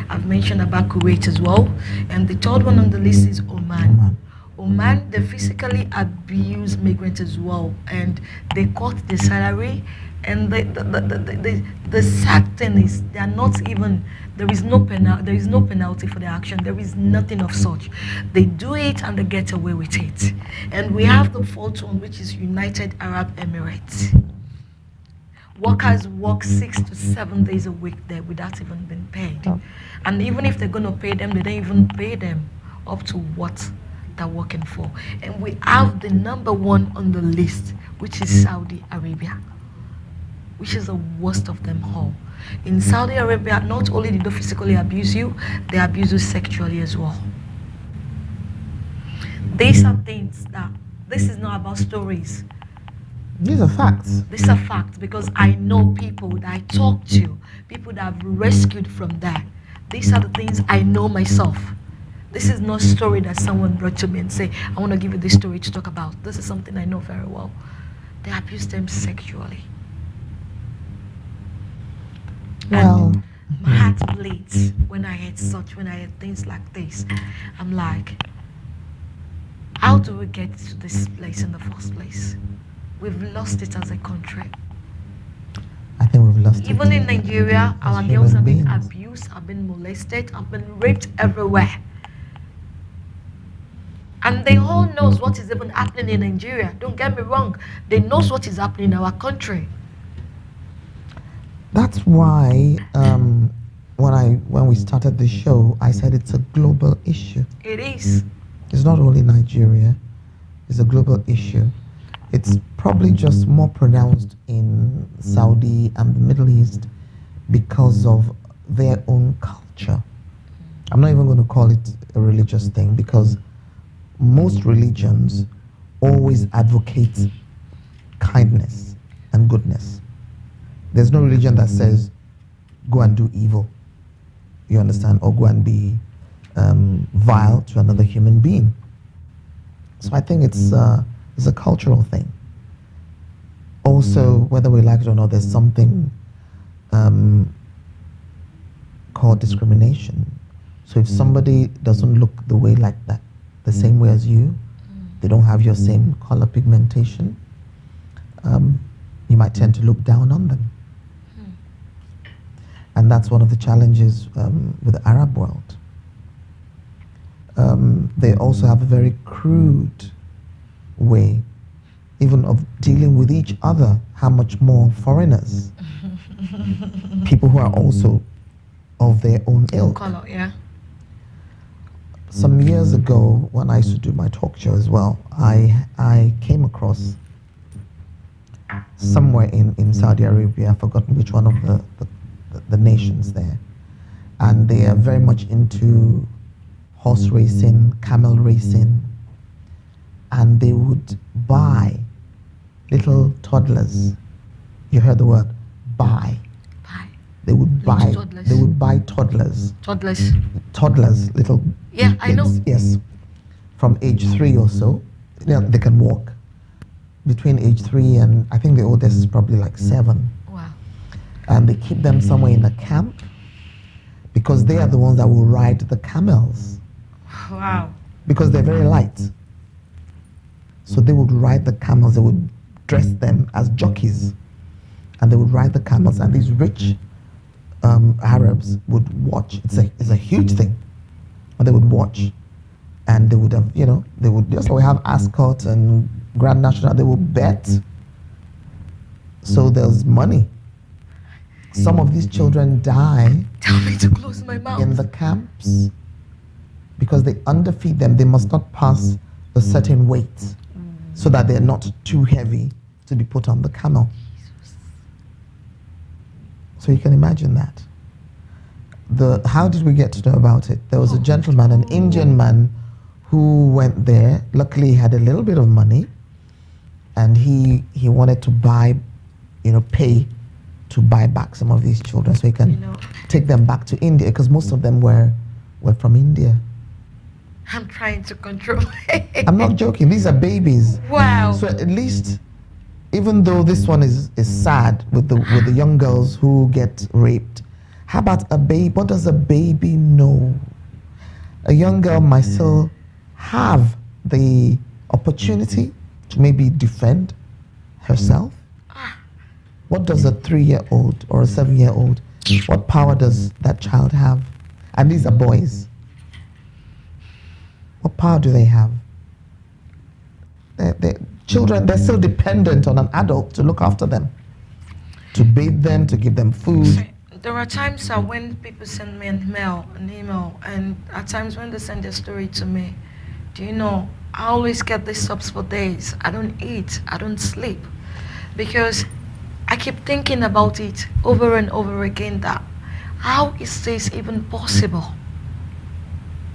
B: I've mentioned about Kuwait as well, and the third one on the list is Oman. Oman, they physically abuse migrants as well, and they cut the salary, and the sad thing is they are not even, there is no penalty for the action. There is nothing of such. They do it and they get away with it. And we have the fourth one, which is United Arab Emirates. Workers work 6 to 7 days a week there without even being paid. And even if they're going to pay them, they don't even pay them up to what they're working for. And we have the number one on the list, which is Saudi Arabia. which is the worst of them all. In Saudi Arabia, not only did they physically abuse you, they abuse you sexually as well. These are things that, this is not about stories.
A: These are facts.
B: These are facts because I know people that I talk to, people that I've rescued from that. These are the things I know myself. This is not a story that someone brought to me and say, I want to give you this story to talk about. This is something I know very well. They abuse them sexually.
A: Well,
B: And my heart bleeds when I hear things like this. I'm like, how do we get to this place in the first place? We've lost it as a country.
A: I think we've lost it.
B: Even in Nigeria,
A: as
B: our girls have been
A: human beings.
B: abused, have been molested, have been raped everywhere. And they all knows what is even happening in Nigeria. Don't get me wrong. They knows what is happening in our country.
A: That's why when we started the show, I said it's a global issue.
B: It is.
A: It's not only Nigeria, it's a global issue. It's probably just more pronounced in Saudi and the Middle East because of their own culture. I'm not even going to call it a religious thing because most religions always advocate kindness and goodness. There's no religion that says go and do evil, you understand, or go and be vile to another human being. So I think it's a cultural thing. Also, whether we like it or not, there's something called discrimination. So if somebody doesn't look the same way as you, they don't have your same color pigmentation, you might tend to look down on them. And that's one of the challenges with the Arab world. They also have a very crude way, even of dealing with each other, how much more foreigners, people who are also of their own ilk.
B: Color, yeah.
A: Some years ago, when I used to do my talk show as well, I came across somewhere in Saudi Arabia, I've forgotten which one of the nations there, and they are very much into horse racing, camel racing, and they would buy little toddlers. You heard the word buy.
B: Buy.
A: They would
B: Little
A: buy.
B: toddlers.
A: They would buy toddlers.
B: Toddlers.
A: Toddlers, little.
B: Yeah, I know.
A: kids, yes, from age 3 or so. They can walk. Between age 3 and I think the oldest is probably like 7.
B: Wow.
A: And they keep them somewhere in a camp because they are the ones that will ride the camels
B: Wow.
A: because they're very light. So they would ride the camels. They would dress them as jockeys, and they would ride the camels. And these rich Arabs would watch. It's a huge thing. And they would watch, and they would have, they would just have Ascot and Grand National. They would bet. So there's money. Some of these children die
B: Tell me to close my mouth.
A: in the camps because they underfeed them. They must not pass a certain weight so that they're not too heavy to be put on the camel. So you can imagine that. How did we get to know about it? There was a gentleman, an Indian man, who went there. Luckily, he had a little bit of money, and he wanted to buy, pay to buy back some of these children so he can take them back to India, because most of them were from India.
B: I'm trying to control it.
A: I'm not joking. These are babies.
B: Wow.
A: So at least, even though this one is sad with the young girls who get raped, how about a baby? What does a baby know? A young girl might still have the opportunity to maybe defend herself. What does a 3-year-old or a 7-year-old, what power does that child have? And these are boys. What power do they have? Children, they're still dependent on an adult to look after them, to bathe them, to give them food.
B: There are times when people send me an email, and at times when they send their story to me, I always get these subs for days. I don't eat, I don't sleep, because I keep thinking about it over and over again that how is this even possible?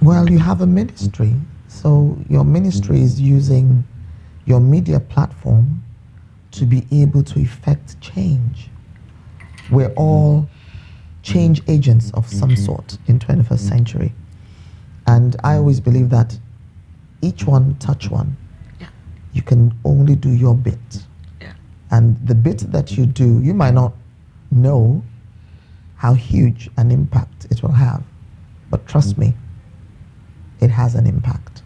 A: Well, you have a ministry, so your ministry is using your media platform to be able to effect change. We're all change agents of some sort in 21st century. And I always believe that each one touch one.
B: Yeah.
A: You can only do your bit.
B: Yeah.
A: And the bit that you do, you might not know how huge an impact it will have. But trust me, it has an impact.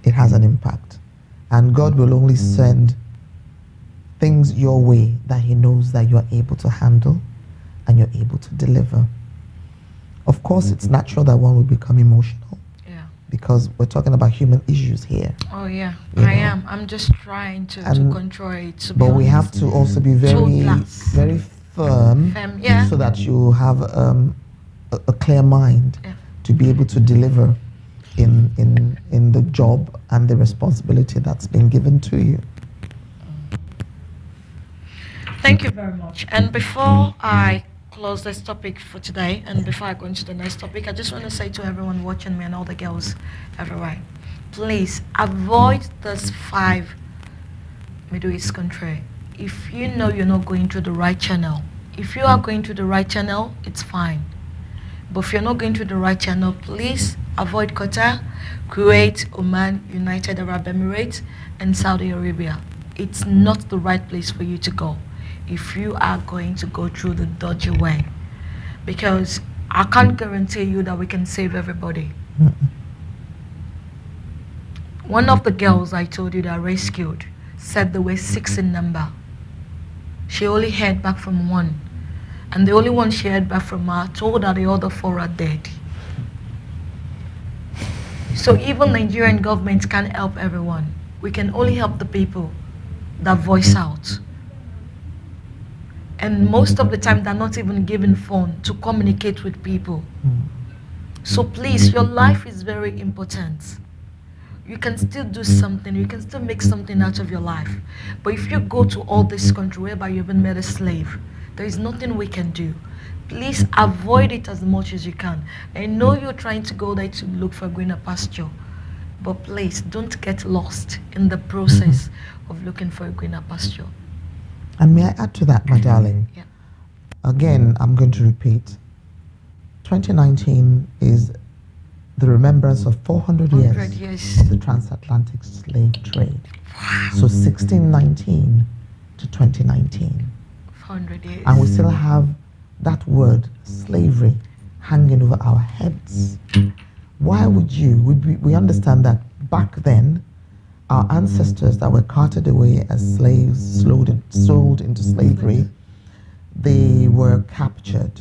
A: It has an impact. And God will only send things your way that He knows that you're able to handle and you're able to deliver. Of course, it's natural that one will become emotional.
B: Yeah.
A: Because we're talking about human issues here.
B: Oh yeah,
A: You
B: I
A: know.
B: am. I'm just trying to control it. To be
A: But we have
B: honest.
A: to also be very firm,
B: yeah.
A: so that you have a clear mind
B: Yeah.
A: to be able to deliver in the job and the responsibility that's been given to you.
B: Thank you very much. And before I close this topic for today, and before I go into the next topic, I just want to say to everyone watching me and all the girls everywhere, please avoid this 5 Middle East country. If you know you're not going through the right channel, if you are going through the right channel, it's fine. But if you're not going through the right channel, please avoid Qatar, Kuwait, Oman, United Arab Emirates, and Saudi Arabia. It's not the right place for you to go if you are going to go through the dodgy way. Because I can't guarantee you that we can save everybody. One of the girls I told you that rescued said there were 6 in number. She only heard back from 1. And the only one she heard back from her told her the other 4 are dead. So even Nigerian government can't help everyone. We can only help the people that voice out. And most of the time they're not even given phone to communicate with people. So please, your life is very important. You can still do something, you can still make something out of your life. But if you go to all this country whereby you've been made a slave, there is nothing we can do. Please avoid it as much as you can. I know you're trying to go there to look for greener pasture, but please don't get lost in the process of looking for a greener pasture.
A: And may I add to that, my darling?
B: Yeah.
A: Again, I'm going to repeat. 2019 is the remembrance of 400 years of the transatlantic slave trade. So 1619 to 2019.
B: 400 years.
A: And we still have that word, slavery, hanging over our heads. Why would you? We understand that back then, our ancestors that were carted away as slaves, sold into slavery, they were captured.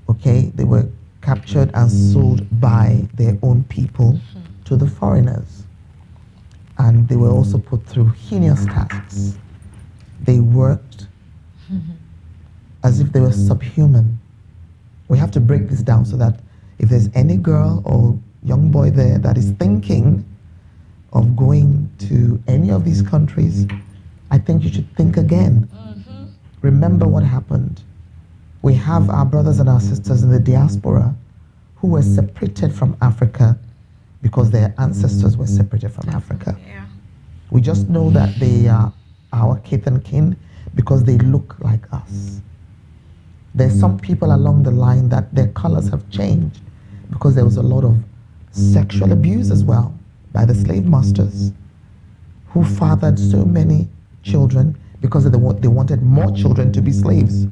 A: Okay? They were captured and sold by their own people to the foreigners. And they were also put through heinous tasks. They worked as if they were subhuman. We have to break this down so that if there's any girl or young boy there that is thinking of going to any of these countries, I think you should think again. Remember what happened. We have our brothers and our sisters in the diaspora who were separated from Africa because their ancestors were separated from Africa.
B: Yeah.
A: We just know that they are our kith and kin because they look like us. There's some people along the line that their colors have changed because there was a lot of sexual abuse as well by the slave masters who fathered so many children because they wanted more children to be slaves.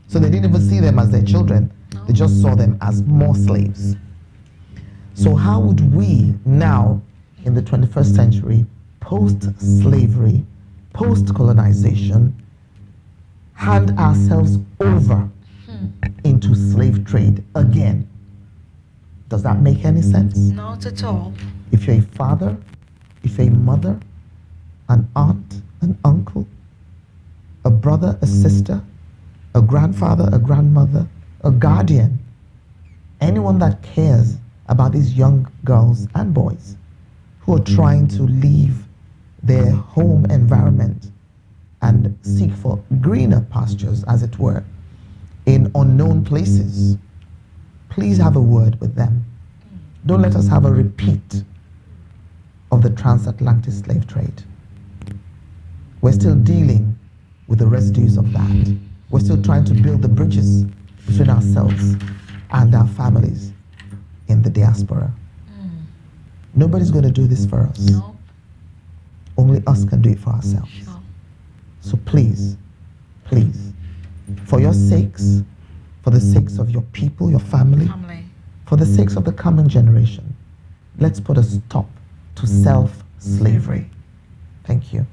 A: So they didn't even see them as their children. They just saw them as more slaves. So how would we now, in the 21st century, post-slavery, post-colonization, hand ourselves over into slave trade again? Does that make any sense?
B: Not at all.
A: If you're a father, if you're a mother, an aunt, an uncle, a brother, a sister, a grandfather, a grandmother, a guardian, anyone that cares about these young girls and boys who are trying to leave their home environment and seek for greener pastures, as it were, in unknown places, please have a word with them. Don't let us have a repeat of the transatlantic slave trade. We're still dealing with the residues of that. We're still trying to build the bridges between ourselves and our families in the diaspora. Nobody's going to do this for us.
B: No.
A: Only us can do it for ourselves.
B: Sure.
A: So please, please, for your sakes, for the sakes of your people, your family, for the sakes of the coming generation, let's put a stop to self-slavery. Thank you.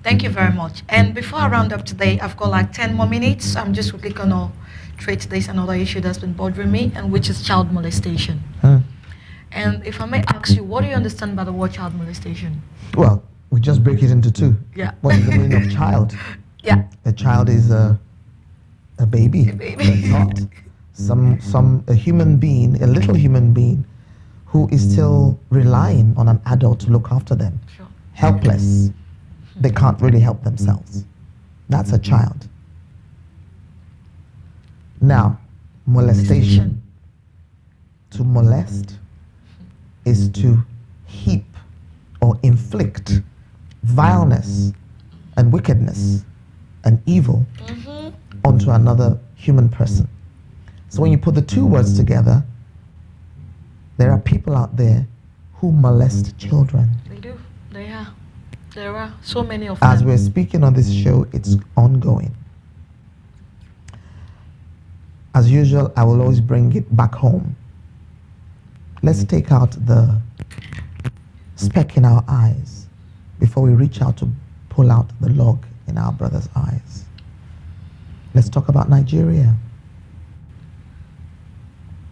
B: Thank you very much. And before I round up today, I've got like 10 more minutes. I'm just quickly going to treat this another issue that's been bothering me, and which is child molestation. And if I may ask you, what do you understand by the word child molestation?
A: Well, we just break it into two.
B: Yeah.
A: What is the meaning of child?
B: Yeah.
A: A child is a baby.
B: A baby.
A: A human being, a little human being, who is still relying on an adult to look after them.
B: Sure.
A: Helpless. They can't really help themselves. That's a child. Now, molestation. To molest is to heap or inflict vileness and wickedness and evil onto another human person. So when you put the two words together, there are people out there who molest children.
B: They do. They are. There are so many of them.
A: As we're speaking on this show, it's ongoing. As usual, I will always bring it back home. Let's take out the speck in our eyes before we reach out to pull out the log in our brother's eyes. Let's talk about Nigeria.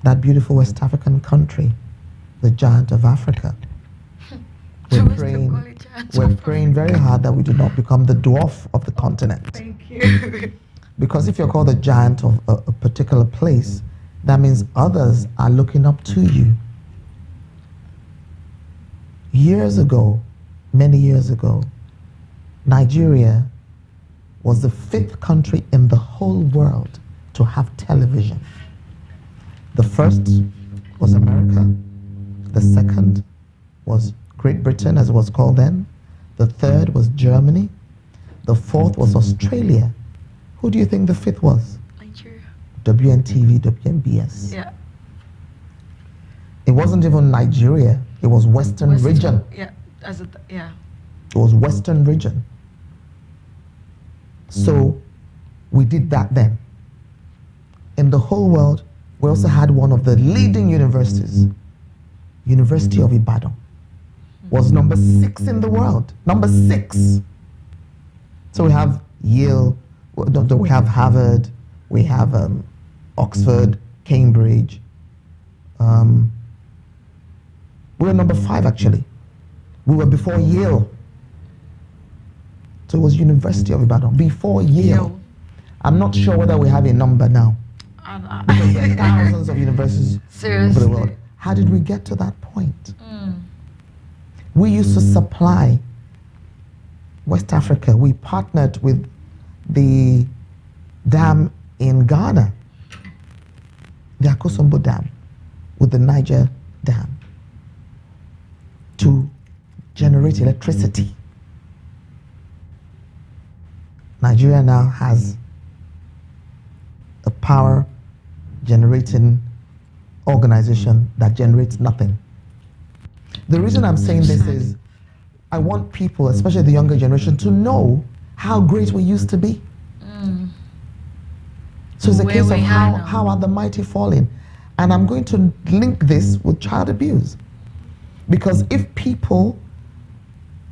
A: That beautiful West African country, the giant of Africa. We're praying very hard that we do not become the dwarf of the continent.
B: Thank you.
A: Because if you're called the giant of a particular place, that means others are looking up to you. Years ago, many years ago, Nigeria was the 5th country in the whole world to have television. The first was America. The second was Great Britain, as it was called then. The third was Germany. The fourth was Australia. Who do you think the 5th was?
B: Nigeria.
A: WNTV, WNBS.
B: Yeah.
A: It wasn't even Nigeria. It was Western region.
B: Yeah. Yeah.
A: It was Western region. So we did that then. In the whole world, we also had one of the leading universities. University of Ibadan was number 6 in the world. Number 6. So we have Yale, we have Harvard, we have Oxford, Cambridge. We were number 5 actually. We were before Yale. So it was University of Ibadan, before Yale. I'm not sure whether we have a number now. Because there are thousands of universities over the world. How did we get to that point? We used to supply West Africa. We partnered with the dam in Ghana, the Akosombo Dam, with the Niger Dam, to generate electricity. Nigeria now has a power generating organization that generates nothing. The reason I'm saying this is I want people, especially the younger generation, to know how great we used to be. So it's a case of how are the mighty falling. And I'm going to link this with child abuse. Because if people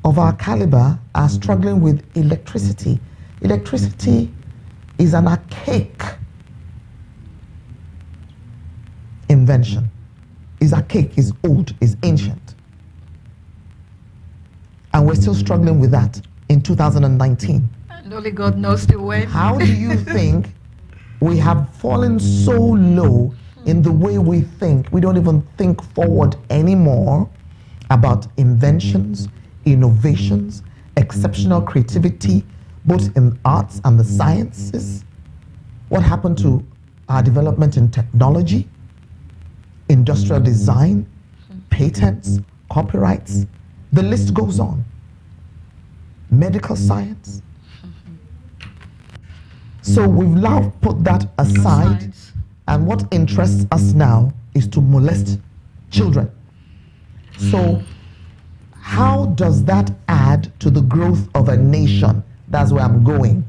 A: of our caliber are struggling with electricity, electricity is an archaic invention. Is archaic, is old, is ancient. And we're still struggling with that in 2019.
B: And only God knows the way.
A: How do you think we have fallen so low in the way we think? We don't even think forward anymore about inventions, innovations, exceptional creativity, both in arts and the sciences? What happened to our development in technology, industrial design, patents, copyrights? The list goes on. Medical science. So we've now put that aside, and what interests us now is to molest children. So how does that add to the growth of a nation? That's where I'm going.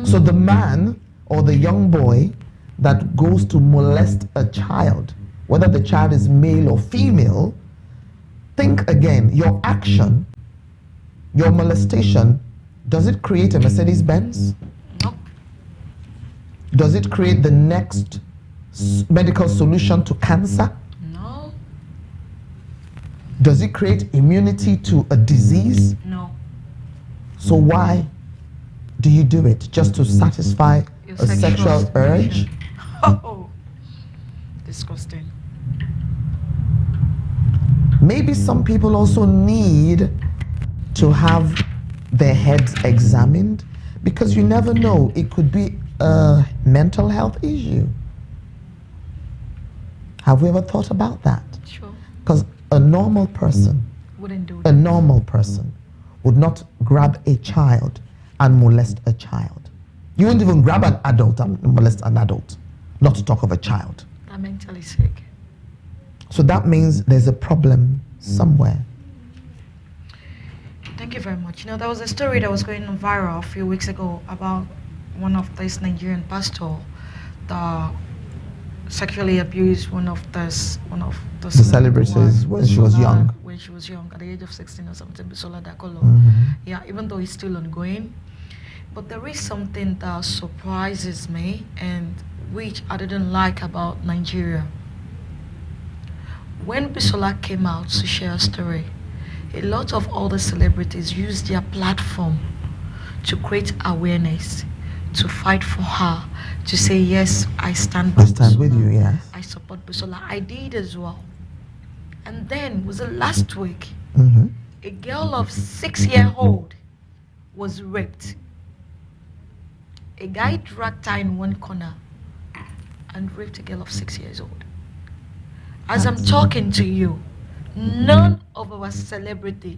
A: So the man or the young boy that goes to molest a child, whether the child is male or female, think again, your action, your molestation, does it create a Mercedes-Benz?
B: No.
A: Does it create the next medical solution to cancer?
B: No.
A: Does it create immunity to a disease?
B: No.
A: So why do you do it? Just to satisfy
B: Your
A: a sexual urge?
B: Oh, disgusting.
A: Maybe some people also need to have their heads examined, because you never know, it could be a mental health issue. Have we ever thought about that?
B: Sure.
A: Because a normal person,
B: Wouldn't do
A: a
B: that.
A: normal person would not grab a child and molest a child. You wouldn't even grab an adult and molest an adult, not to talk of a child.
B: I'm mentally sick.
A: So that means there's a problem somewhere.
B: Thank you very much. You know, there was a story that was going viral a few weeks ago about one of this Nigerian pastor that sexually abused one of the
A: celebrities when she was young.
B: When she was young, at the age of 16 or something, Bisola Dakolo. Yeah, even though it's still ongoing. But there is something that surprises me and which I didn't like about Nigeria. When Bisola came out to share a story, a lot of other celebrities used their platform to create awareness, to fight for her, to say, yes, I stand by
A: I stand with
B: Bisola.
A: you, yes.
B: I support Bisola. I did as well. And then, was it last week, a girl of 6-year-old was raped. A guy dragged her in one corner and raped a girl of 6 years old. As I'm talking to you, none of our celebrity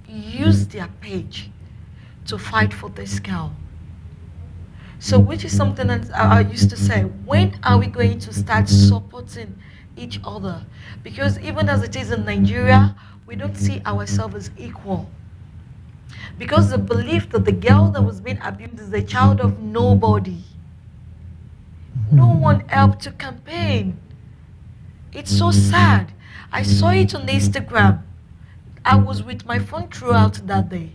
B: used their page to fight for this girl. So which is something that I used to say, when are we going to start supporting each other? Because even as it is in Nigeria, we don't see ourselves as equal. Because the belief that the girl that was being abused is a child of nobody. No one helped to campaign. It's so sad. I saw it on Instagram. I was with my phone throughout that day.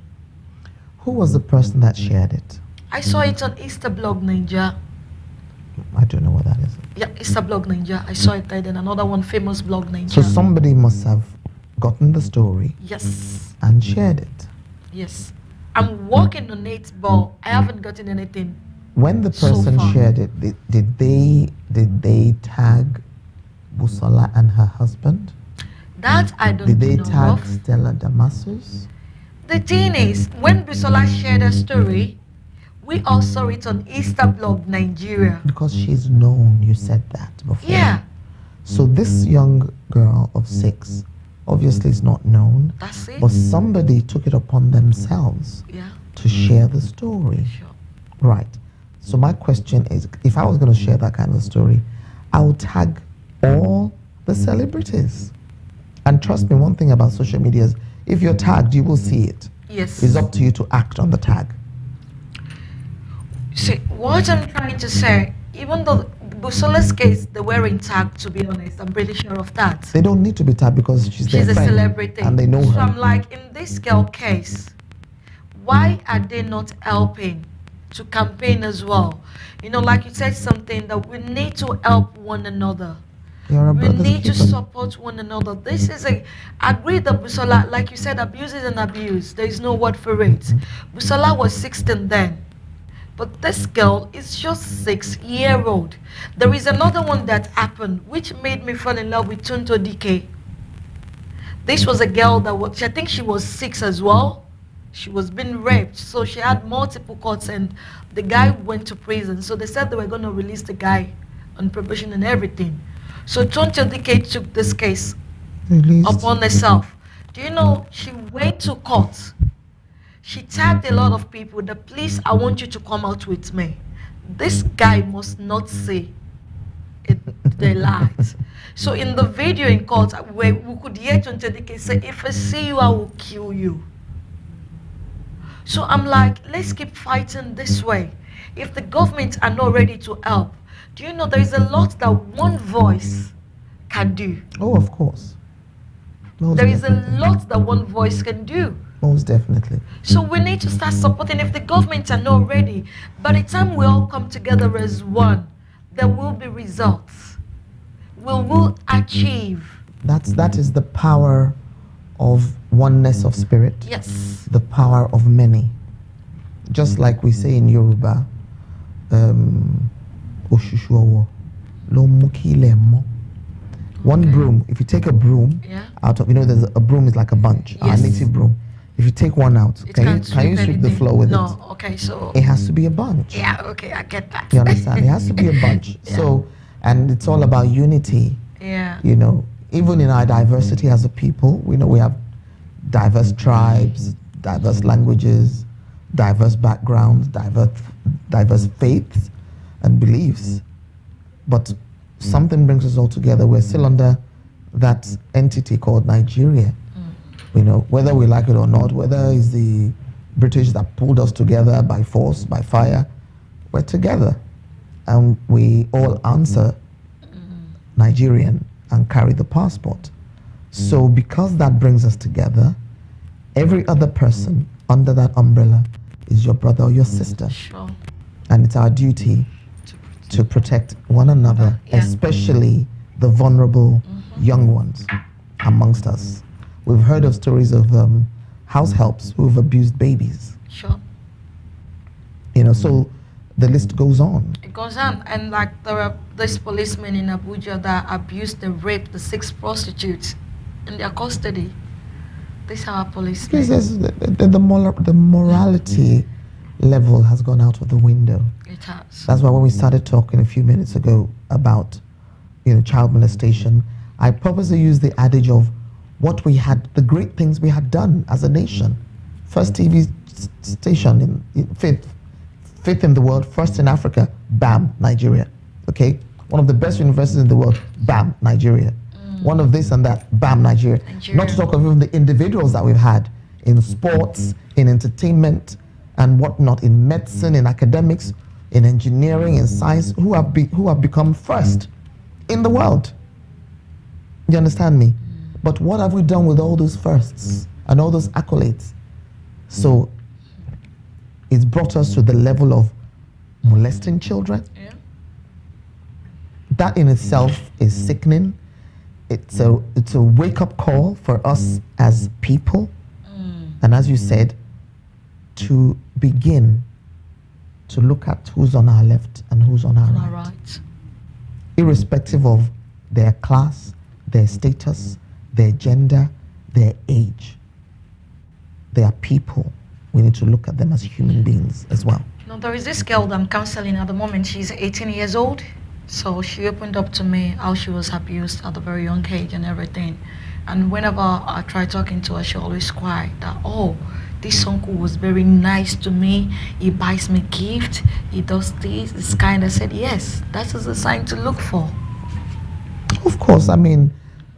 A: Who was the person that shared it?
B: I saw it on Instablog Ninja.
A: I don't know what that is.
B: Yeah, Instablog Ninja. I saw it there. Then another one, famous blog Ninja.
A: So somebody must have gotten the story
B: Yes.
A: and shared it.
B: Yes. I'm working on it, but I haven't gotten anything.
A: When the
B: So
A: person
B: far.
A: shared it, did they tag Busola and her husband?
B: That I don't
A: Did they
B: know
A: tag
B: of.
A: Stella Damasus?
B: The thing is, when Bisola shared a story, we all saw it on Instablog Nigeria.
A: Because she's known, you said that before.
B: Yeah,
A: So this young girl of 6 obviously is not known,
B: that's it.
A: but somebody took it upon themselves
B: Yeah,
A: to share the story.
B: sure.
A: Right. So my question is, if I was going to share that kind of story, I would tag all the celebrities. And trust me, one thing about social media is, if you're tagged, you will see it.
B: Yes.
A: It's up to you to act on the tag.
B: See, what I'm trying to say, even though Busola's case, they were intact, to be honest, I'm pretty sure of that.
A: They don't need to be tagged because she's their
B: She's a
A: friend
B: celebrity.
A: and they know
B: So
A: her.
B: I'm like, in this girl case, why are they not helping to campaign as well? You know, like you said something that we need to help one another.
A: You're a
B: We
A: brother's
B: need to
A: keeper.
B: support one another. This is a agree that Busola, like you said, abuse is an abuse. There is no word for it. Busola was 16 then. But this girl is just 6-year-old. There is another one that happened which made me fall in love with Tunto DK. This was a girl that was, I think she was 6 as well. She was being raped, so she had multiple courts, and the guy went to prison. So they said they were going to release the guy on probation and everything. So Tonto Dike took this case
A: Released.
B: upon herself. Do you know, she went to court. She tagged a lot of people. The police, I want you to come out with me. This guy must not say it, they lied. So in the video in court, where we could hear Tonto Dike say, if I see you, I will kill you. So I'm like, let's keep fighting this way. If the government are not ready to help, do you know there is a lot that one voice can do?
A: Oh, of course. Most
B: There is a
A: definitely.
B: lot that one voice can do.
A: Most definitely.
B: So we need to start supporting. If the government are not ready, by the time we all come together as one, there will be results. We will achieve.
A: That is the power of oneness of spirit.
B: Yes.
A: The power of many. Just like we say in Yoruba, Oshushuowo, lo mukile mo. One broom, if you take a broom
B: Yeah.
A: out of, there's a broom is like a bunch,
B: Yes.
A: a native broom. If you take one out,
B: It
A: can
B: can't
A: you sweep the
B: anything.
A: floor with
B: no.
A: it?
B: Okay, so
A: It has to be a bunch.
B: yeah, okay, I get that.
A: You understand? It has to be a bunch.
B: Yeah.
A: So, and it's all about unity.
B: Yeah.
A: Even in our diversity as a people, we know we have diverse tribes, diverse languages, diverse backgrounds, diverse faiths and beliefs. But something brings us all together. We're still under that entity called Nigeria. Whether we like it or not, whether it's the British that pulled us together by force, by fire, we're together. And we all answer Nigerian and carry the passport. So because that brings us together, every other person under that umbrella is your brother or your sister.
B: Sure.
A: And it's our duty to protect one another,
B: Yeah.
A: especially the vulnerable young ones amongst us. We've heard of stories of house helps who've abused babies.
B: Sure.
A: So the list goes on.
B: It goes on, and like there are this policeman in Abuja that abused and raped the 6 prostitutes in their custody. These are our policemen.
A: Because the morality level has gone out of the window.
B: It has.
A: That's why when we started talking a few minutes ago about, child molestation, I purposely used the adage of what we had, the great things we had done as a nation. First TV station fifth in the world, first in Africa, bam, Nigeria. Okay, one of the best universities in the world, bam, Nigeria. One of this and that, bam, Nigeria. Not to talk of even the individuals that we've had in sports, in entertainment, and whatnot, in medicine, in academics, in engineering, in science, who have become first in the world. You understand me? But what have we done with all those firsts and all those accolades? So it's brought us to the level of molesting children.
B: Yeah.
A: That in itself is sickening. It's a wake-up call for us as people. And as you said, to begin to look at who's on our left and who's on our
B: All
A: right.
B: right.
A: Irrespective of their class, their status, their gender, their age. They are people. We need to look at them as human beings as well.
B: Now, there is this girl that I'm counseling at the moment. She's 18 years old. So she opened up to me how she was abused at a very young age and everything. And whenever I try talking to her, she always cry that, oh, this uncle was very nice to me. He buys me gifts. He does this kind. I said, yes, that is a sign to look for.
A: Of course,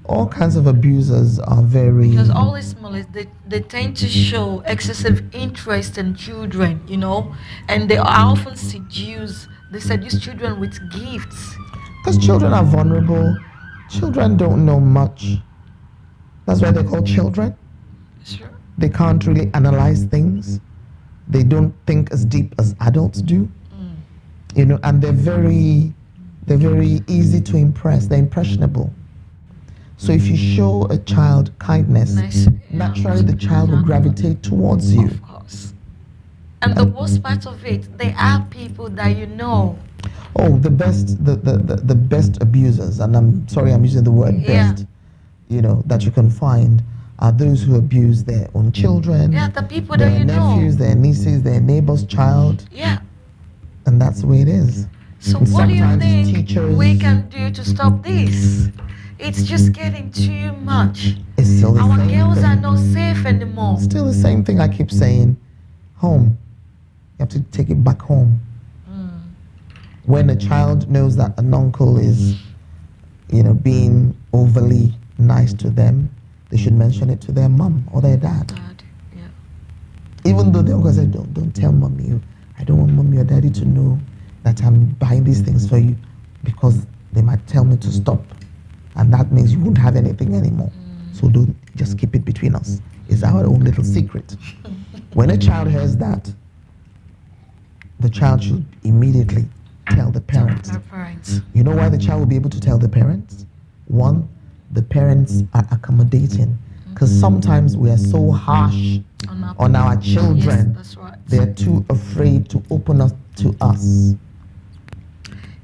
A: all kinds of abusers are very...
B: Because all these molests, they tend to show excessive interest in children, and they are often they seduce children with gifts.
A: Because children are vulnerable. Children don't know much. That's why they're called children.
B: Sure.
A: They can't really analyze things. They don't think as deep as adults do. And they're very easy to impress. They're impressionable. So if you show a child kindness,
B: Nice.
A: naturally the child will gravitate towards you.
B: Of course. And the worst part of it, they are people that you know.
A: Oh, the best abusers, and I'm sorry I'm using the word
B: Yeah.
A: best, that you can find are those who abuse their own children.
B: Yeah, the people
A: their
B: that you
A: nephews,
B: know.
A: their nieces, their neighbor's child.
B: Yeah.
A: And that's the way it is.
B: So
A: And
B: what do you
A: sometimes
B: think
A: teachers,
B: we can do to stop this? It's just getting too much.
A: it's still the
B: Our
A: same
B: girls
A: thing.
B: are not safe anymore.
A: Still the same thing I keep saying. Home. You have to take it back home. When a child knows that an uncle is, being overly nice to them, they should mention it to their mom or their dad.
B: Yeah.
A: Even though the uncle said, don't tell mommy. I don't want mommy or daddy to know that I'm buying these things for you, because they might tell me to stop. And that means you won't have anything anymore. So don't, just keep it between us. It's our own little secret. When a child hears that, the child should immediately tell the parents.
B: Our parents.
A: You know why the child will be able to tell the parents? One, the parents are accommodating. Because sometimes we are so harsh on our children.
B: Yes, that's right.
A: They're too afraid to open up to us.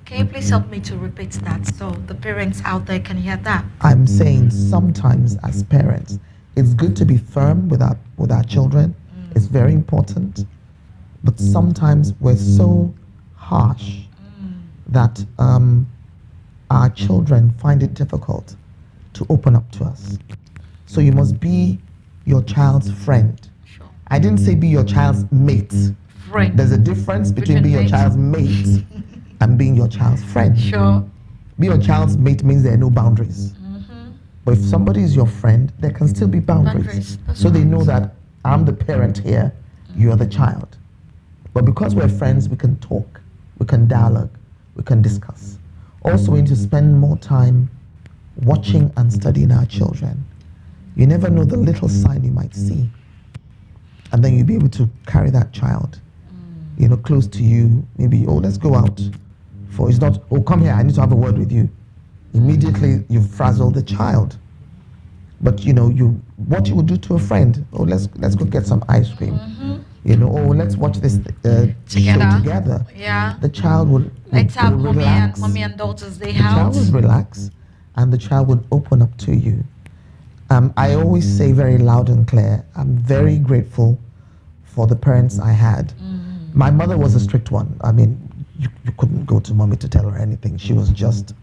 B: Can you please help me to repeat that so the parents out there can hear that?
A: I'm saying sometimes as parents, it's good to be firm with our children. It's very important. But sometimes we're so harsh that our children find it difficult to open up to us. So you must be your child's friend.
B: Sure.
A: I didn't say be your child's mate.
B: Friend.
A: There's a difference between being your
B: mate.
A: child's mate and being your child's friend.
B: Sure.
A: Be your child's mate means there are no boundaries. But if somebody is your friend, there can still be boundaries.
B: That's
A: So they
B: right.
A: know that I'm the parent here, you're the child. But because we're friends, we can talk, we can dialogue, we can discuss. Also, we need to spend more time watching and studying our children. You never know the little sign you might see. And then you'll be able to carry that child, close to you. Maybe, let's go out. It's not, come here, I need to have a word with you. Immediately, you've frazzled the child. But, what you would do to a friend, let's go get some ice cream. Let's watch this show together.
B: Yeah.
A: The child would
B: Let's have
A: relax.
B: mommy and daughter's day
A: The child
B: out.
A: would relax, and the child would open up to you. I always say very loud and clear, I'm very grateful for the parents I had. My mother was a strict one. I mean, you couldn't go to mommy to tell her anything. She was just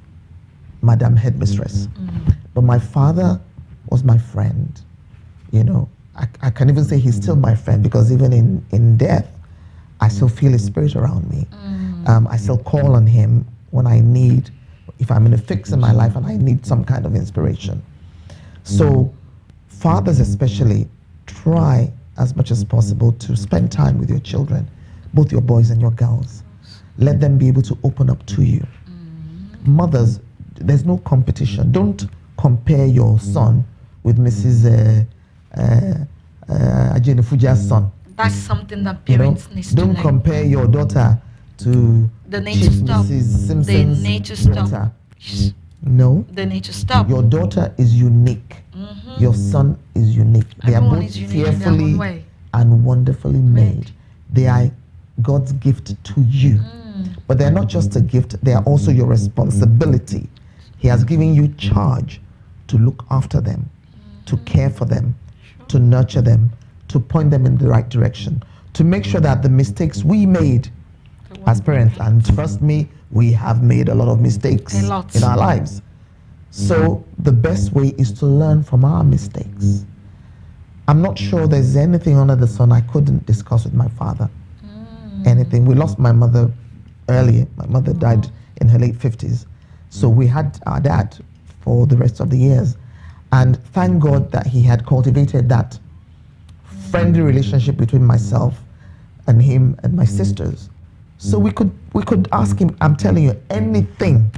A: Madam Headmistress. But my father was my friend. I can even say he's still my friend, because even in death, I still feel his spirit around me. I still call on him when I need, if I'm in a fix in my life and I need some kind of inspiration. So fathers especially, try as much as possible to spend time with your children, both your boys and your girls. Let them be able to open up to you. Mothers, there's no competition. Don't compare your son with Mrs. Ajenifuja's son.
B: That's something that parents need to
A: Don't
B: learn.
A: compare your daughter to
B: They need
A: Chief
B: to stop.
A: Mrs. Simpson's
B: They need to stop.
A: daughter. No,
B: They need to stop.
A: your daughter is unique. Your son is unique. They are
B: Everyone
A: both
B: is unique in their own
A: fearfully
B: way.
A: and wonderfully made. They are God's gift to you. But they're not just a gift, they are also your responsibility. He has given you charge to look after them, to care for them, to nurture them, to point them in the right direction, to make sure that the mistakes we made as parents, and trust me, we have made a lot of mistakes
B: A lot.
A: in our lives. So the best way is to learn from our mistakes. I'm not sure there's anything under the sun I couldn't discuss with my father. Anything. We lost my mother early. My mother died in her late 50s. So we had our dad for the rest of the years. And thank God that he had cultivated that friendly relationship between myself and him and my sisters. So we could ask him, I'm telling you, anything,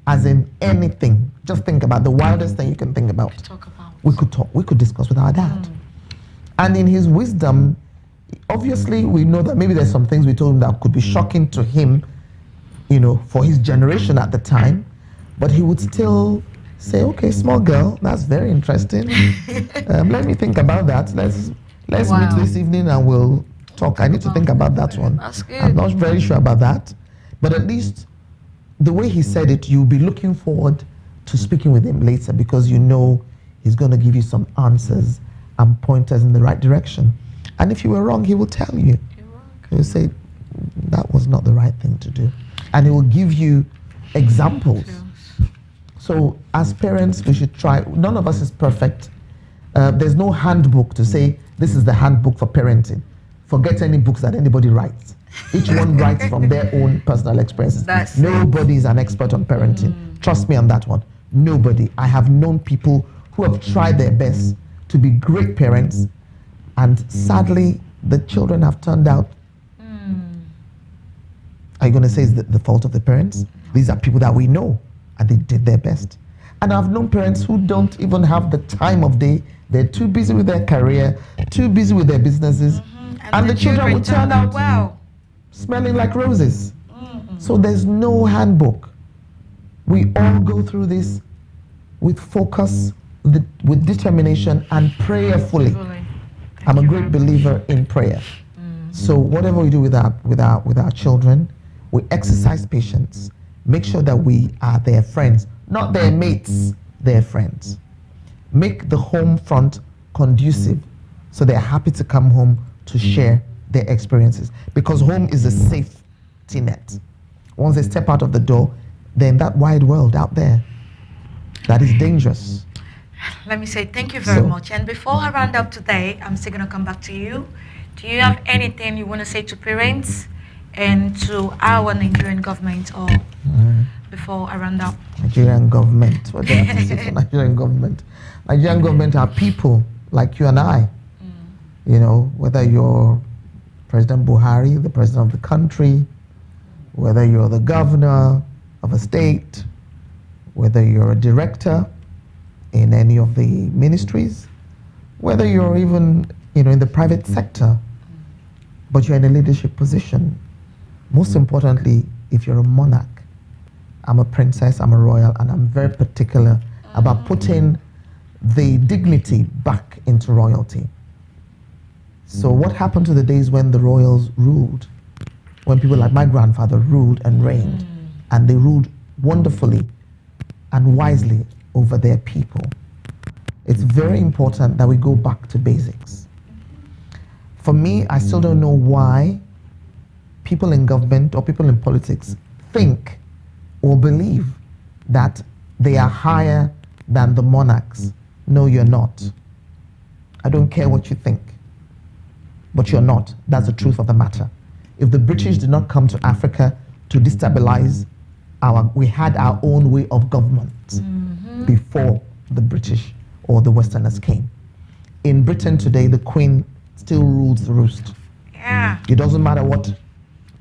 A: as in anything. Just think about the wildest thing you can think about.
B: Talk about.
A: We could discuss with our dad. And in his wisdom, obviously we know that maybe there's some things we told him that could be shocking to him, for his generation at the time, but he would still say, okay, small girl, that's very interesting. Let me think about that. Let's
B: Wow.
A: meet this evening and we'll talk. I need to think about that one.
B: That's good.
A: I'm not very sure about that, but at least the way he said it, you'll be looking forward to speaking with him later, because He's going to give you some answers and pointers in the right direction. And if you were wrong, he will tell you. He will say, that was not the right thing to do. And he will give you examples. So as parents, we should try. None of us is perfect. There's no handbook to say, this is the handbook for parenting. Forget any books that anybody writes. Each one writes from their own personal experiences. Nobody is an expert on parenting. Trust me on that one. Nobody. I have known people who have tried their best to be great parents, and sadly, the children have turned out. Are you going to say it's the fault of the parents? These are people that we know, and they did their best. And I've known parents who don't even have the time of day. They're too busy with their career, too busy with their businesses, and the children will turn out
B: well,
A: smelling like roses. So there's no handbook. We all go through this with focus, with determination, and prayerfully. I'm a great believer in prayer. So whatever we do with our children, we exercise patience. Make sure that we are their friends, not their mates, their friends. Make the home front conducive so they're happy to come home to share their experiences. Because home is a safety net. Once they step out of the door, they're in that wide world out there that is dangerous.
B: Let me say thank you very much. And before I round up today, I'm still going to come back to you. Do you have anything you want to say to parents and to our Nigerian government, or before I round up?
A: Nigerian government. What do I have to say for Nigerian government? Nigerian government are people like you and I. You know, whether you're President Buhari, the president of the country, whether you're the governor of a state, whether you're a director in any of the ministries, whether you're even, in the private sector, but you're in a leadership position. Most importantly, if you're a monarch, I'm a princess, I'm a royal, and I'm very particular about putting the dignity back into royalty. So what happened to the days when the royals ruled? When people like my grandfather ruled and reigned, and they ruled wonderfully and wisely over their people. It's very important that we go back to basics. For me, I still don't know why people in government or people in politics think or believe that they are higher than the monarchs. No, you're not. I don't care what you think, but you're not. That's the truth of the matter. If the British did not come to Africa to destabilize we had our own way of government before the British or the Westerners came. In Britain today, the Queen still rules the roost.
B: Yeah.
A: It doesn't matter what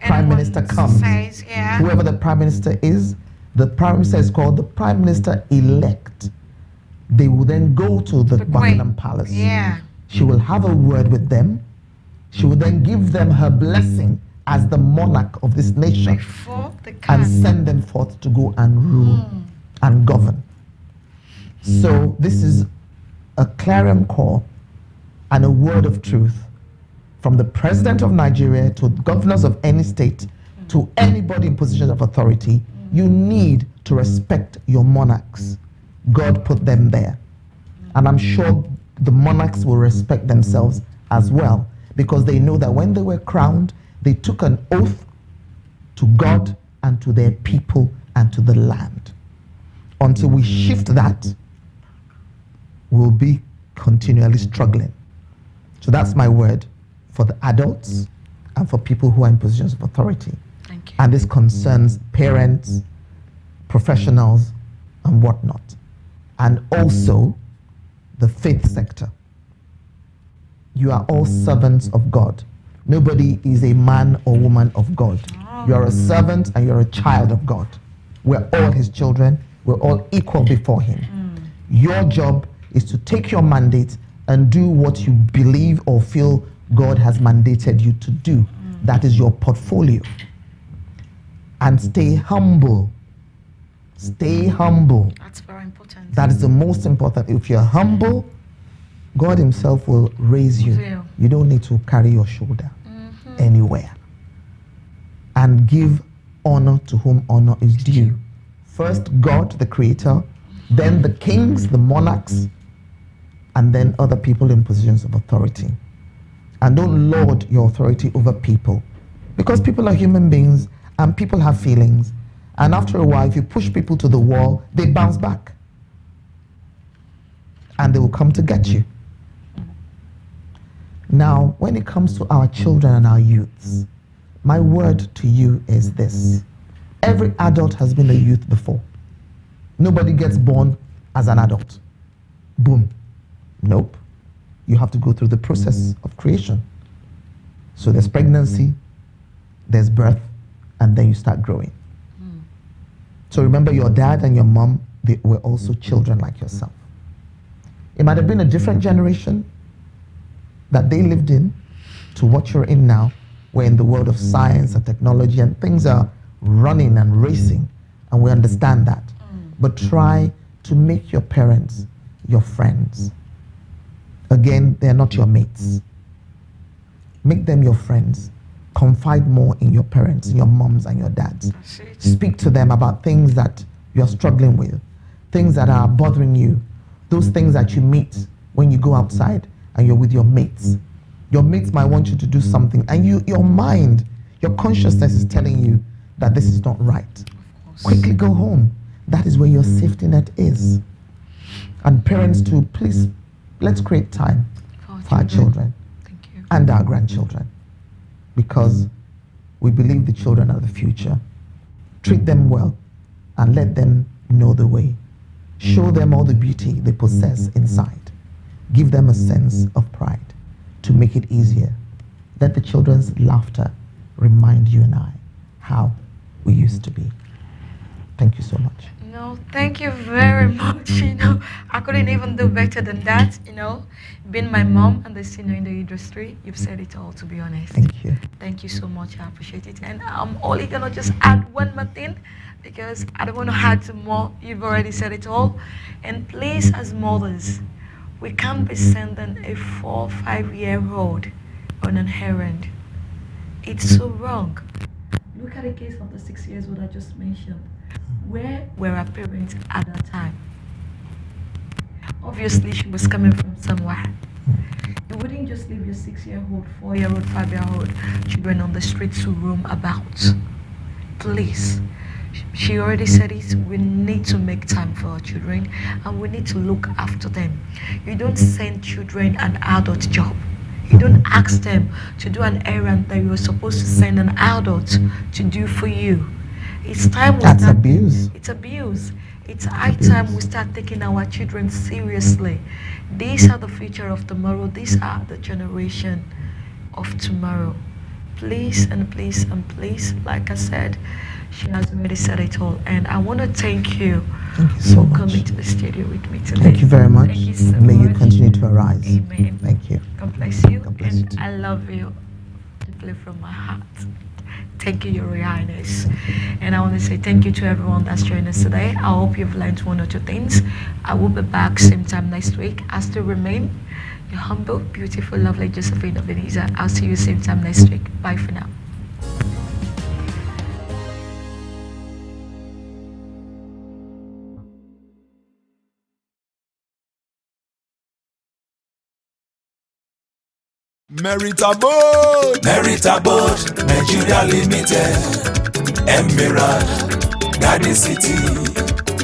A: Prime Minister comes. Whoever the Prime Minister is, the Prime Minister is called the Prime Minister-elect. They will then go to the Buckingham Palace.
B: Yeah.
A: She will have a word with them. She will then give them her blessing as the monarch of this nation and send them forth to go and rule and govern. So this is a clarion call and a word of truth from the President of Nigeria to governors of any state to anybody in positions of authority. You need to respect your monarchs. God put them there. And I'm sure the monarchs will respect themselves as well, because they know that when they were crowned, they took an oath to God and to their people and to the land. Until we shift that, we'll be continually struggling. So that's my word for the adults and for people who are in positions of authority.
B: Thank you.
A: And this concerns parents, professionals, and whatnot. And also the faith sector. You are all servants of God. Nobody is a man or woman of God. You are a servant and you're a child of God. We're all his children. We're all equal before him. Your job is to take your mandate and do what you believe or feel God has mandated you to do. That is your portfolio. And stay humble. Stay humble.
B: That's very important.
A: That is the most important. If you're humble, God himself will raise you. You don't need to carry your shoulder anywhere. And give honor to whom honor is due. First, God, the creator, then the kings, the monarchs, and then other people in positions of authority. And don't lord your authority over people, because people are human beings and people have feelings. And after a while, if you push people to the wall, they bounce back. And they will come to get you. Now, when it comes to our children and our youths, my word to you is this. Every adult has been a youth before. Nobody gets born as an adult. Boom. Nope. You have to go through the process of creation. So there's pregnancy, there's birth, and then you start growing. So remember, your dad and your mom, they were also children like yourself. It might have been a different generation that they lived in to what you're in now. We're in the world of science and technology, and things are running and racing, and we understand that. But try to make your parents your friends. Again, they're not your mates. Make them your friends. Confide more in your parents, your moms and your dads. Speak to them about things that you're struggling with, things that are bothering you, those things that you meet when you go outside and you're with your mates. Your mates might want you to do something, and your mind, your consciousness is telling you that this is not right. Quickly go home. That is where your safety net is. And parents too, please, let's create time for our children and our grandchildren, because we believe the children are the future. Treat them well and let them know the way. Show them all the beauty they possess inside. Give them a sense of pride to make it easier. Let the children's laughter remind you and I how we used to be. Thank you so much.
B: No, thank you very much. I couldn't even do better than that. Being my mom and the senior in the industry, you've said it all, to be honest.
A: Thank you.
B: Thank you so much. I appreciate it. And I'm only gonna just add one more thing, because I don't want to add some more. You've already said it all. And please, as mothers, we can't be sending a 4 or 5 year old on an errand. It's so wrong. Look at the case of the 6 years old I just mentioned. Where were our parents at that time? Obviously, she was coming from somewhere. You wouldn't just leave your 6-year-old, 4-year-old, 5-year-old children on the streets to roam about. Please. She already said it. We need to make time for our children, and we need to look after them. You don't send children an adult job. You don't ask them to do an errand that you were supposed to send an adult to do for you. It's time we
A: That's
B: start.
A: abuse.
B: It's abuse. It's high time we start taking our children seriously. These are the future of tomorrow. These are the generation of tomorrow. Please and please and please, like I said, she has already said it all. And I want to thank you
A: so
B: for
A: much.
B: coming to the studio with me today.
A: Thank you very much.
B: Thank you so
A: May
B: much.
A: you continue to arise.
B: Amen.
A: Thank you.
B: God bless you.
A: God bless you
B: And
A: too.
B: I love you deeply from my heart. Thank you, Your Highness. And I want to say thank you to everyone that's joined us today. I hope you've learned 1 or 2 things. I will be back same time next week. I still remain your humble, beautiful, lovely Josephine of Ebenezer. I'll see you same time next week. Bye for now.
C: Meritable Nigeria Limited, Emerald Garden City.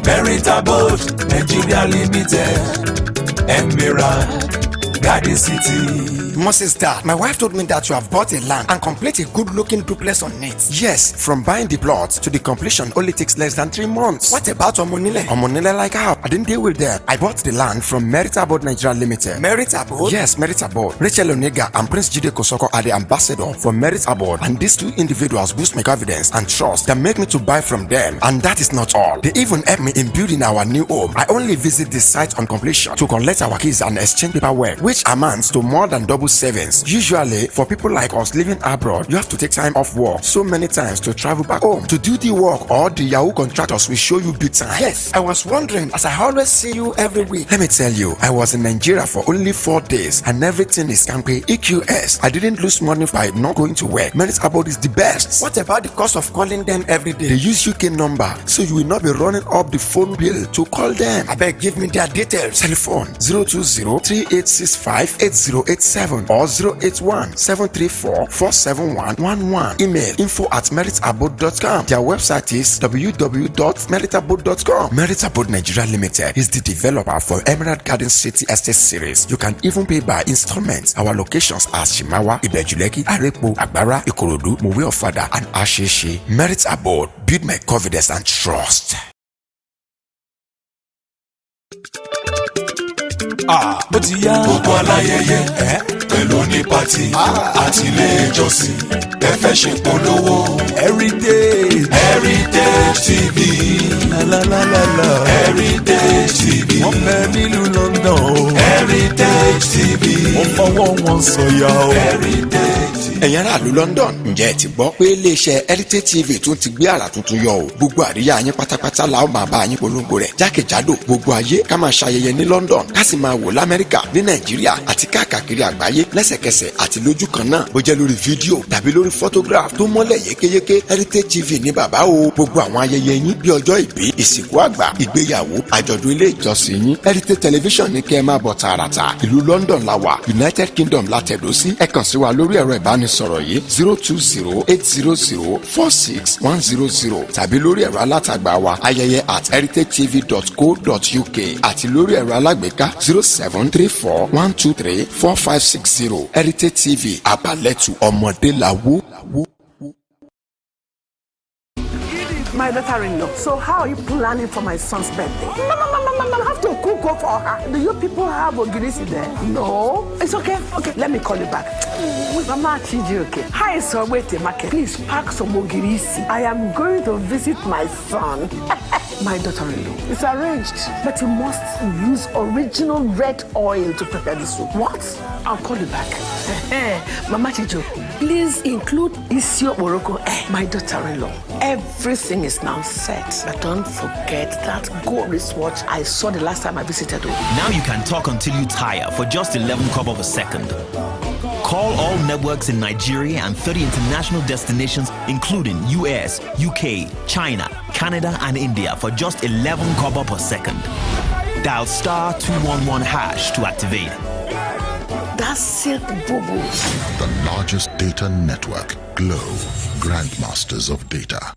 C: Meritable Nigeria Limited, Emerald Garden City.
D: Moses, Dad, my wife told me that you have bought a land and complete a good-looking duplex on it. Yes, from buying the plot to the completion only takes less than 3 months. What about Omonile? Omonile like how? I didn't deal with them. I bought the land from Meritable Nigeria Limited. Meritable? Yes, Meritable. Rachel Onega and Prince Jide Kosoko are the ambassador for Meritable, and these 2 individuals boost my confidence and trust that make me to buy from them. And that is not all. They even help me in building our new home. I only visit this site on completion to collect our keys and exchange paperwork, which amounts to more than double savings. Usually, for people like us living abroad, you have to take time off work so many times to travel back home to do the work, or the Yahoo contractors will show you big time. Yes, I was wondering, as I always see you every week. Let me tell you, I was in Nigeria for only 4 days and everything is Kampe EQS. I didn't lose money by not going to work. Merit Abode is the best. What about the cost of calling them every day? They use UK number, so you will not be running up the phone bill to call them. I beg, give me their details. Telephone 020-3865-8087 or 081-734-47111. Email info@meritabode.com. Their website is www.meritabode.com. Merit Abode Nigeria Limited is the developer for Emerald Garden City Estate Series. You can even pay by installments. Our locations are Shimawa, Ibejuleki, Arepo, Agbara, Ikorodu, Mowe Ofada, and Asheshe. Merit Abode, build my confidence and trust.
C: Bó ti yá gbogbo aláyẹyẹ pẹ̀lú ní pàtí àti ilé ìjọsìn ẹ fẹ́ ṣe polówó. Heritage TV Heritage TV
E: wọ́n bẹ nílùú London o.
C: Heritage TV
E: wọ́n fọwọ́ wọn sọ̀yà o.
C: Heritage TV.
D: Ẹ̀yin aráàlú London, ǹjẹ́ ẹ ti gbọ́ pé iléeṣẹ́ Heritage TV tún ti gbé àrà tuntun yọ o? Gbogbo àríyá yín pátápátá la ó máa bá yín polongo rẹ̀ jákèjádò gbogbo ayé, ká máa ṣayẹyẹ ní London, ká sì máa wò l'Amẹ́ríkà, ní Nàìjíríà àti káàkiri àgbáyé lẹ́sẹ̀kẹsẹ̀ àti lójú kan náà. Bó jẹ́ lórí fídíò tàbí lórí photograph tó mọ́lẹ̀ yékéyéké, Heritage TV ní bàbá o. Gbogbo àwọn ayẹyẹ yín bí ọjọ́ ìbí, ìsìnkú àgbà, ìgbéyàwó, àjọ̀dún ilé ìjọsìn yín, Heritage Television ní kẹ́ ẹ máa bọ̀ tààràtà. Ìlú London la wà, United Kingdom la tẹ̀dó sí. Ẹ kàn sí wa lórí ẹ̀rọ ìbánisọ̀rọ̀ yìí 020-800-46100 tàbí lórí ẹ̀rọ alátagbà wa ayẹyẹ@heritagetv.co.uk àti lórí ẹ̀rọ alágbèéká 0734-123-4560. Heritage TV, àbálẹ̀tù ọmọdé làwó.
F: My daughter-in-law. So how are you planning for my son's birthday? Mama, I have to cook up for her. Do you people have ogirisi there? No. It's okay. Okay, let me call you back. Mama Chiji, okay. Hi, so wait a market. Please pack some ogirisi. I am going to visit my son. My daughter-in-law. It's arranged. But you must use original red oil to prepare the soup. What? I'll call you back. Mama Chijo, please include Isio Morocco. My daughter-in-law. Everything is now set. But don't forget that gold wristwatch I saw the last time I visited you.
G: Now you can talk until you tire for just 11 kobo of a second. Call all networks in Nigeria and 30 international destinations, including US, UK, China, Canada, and India for just 11 kobo per second. Dial *211# to activate.
F: That's Silk Bobo.
H: The largest data network, Glow, Grandmasters of Data.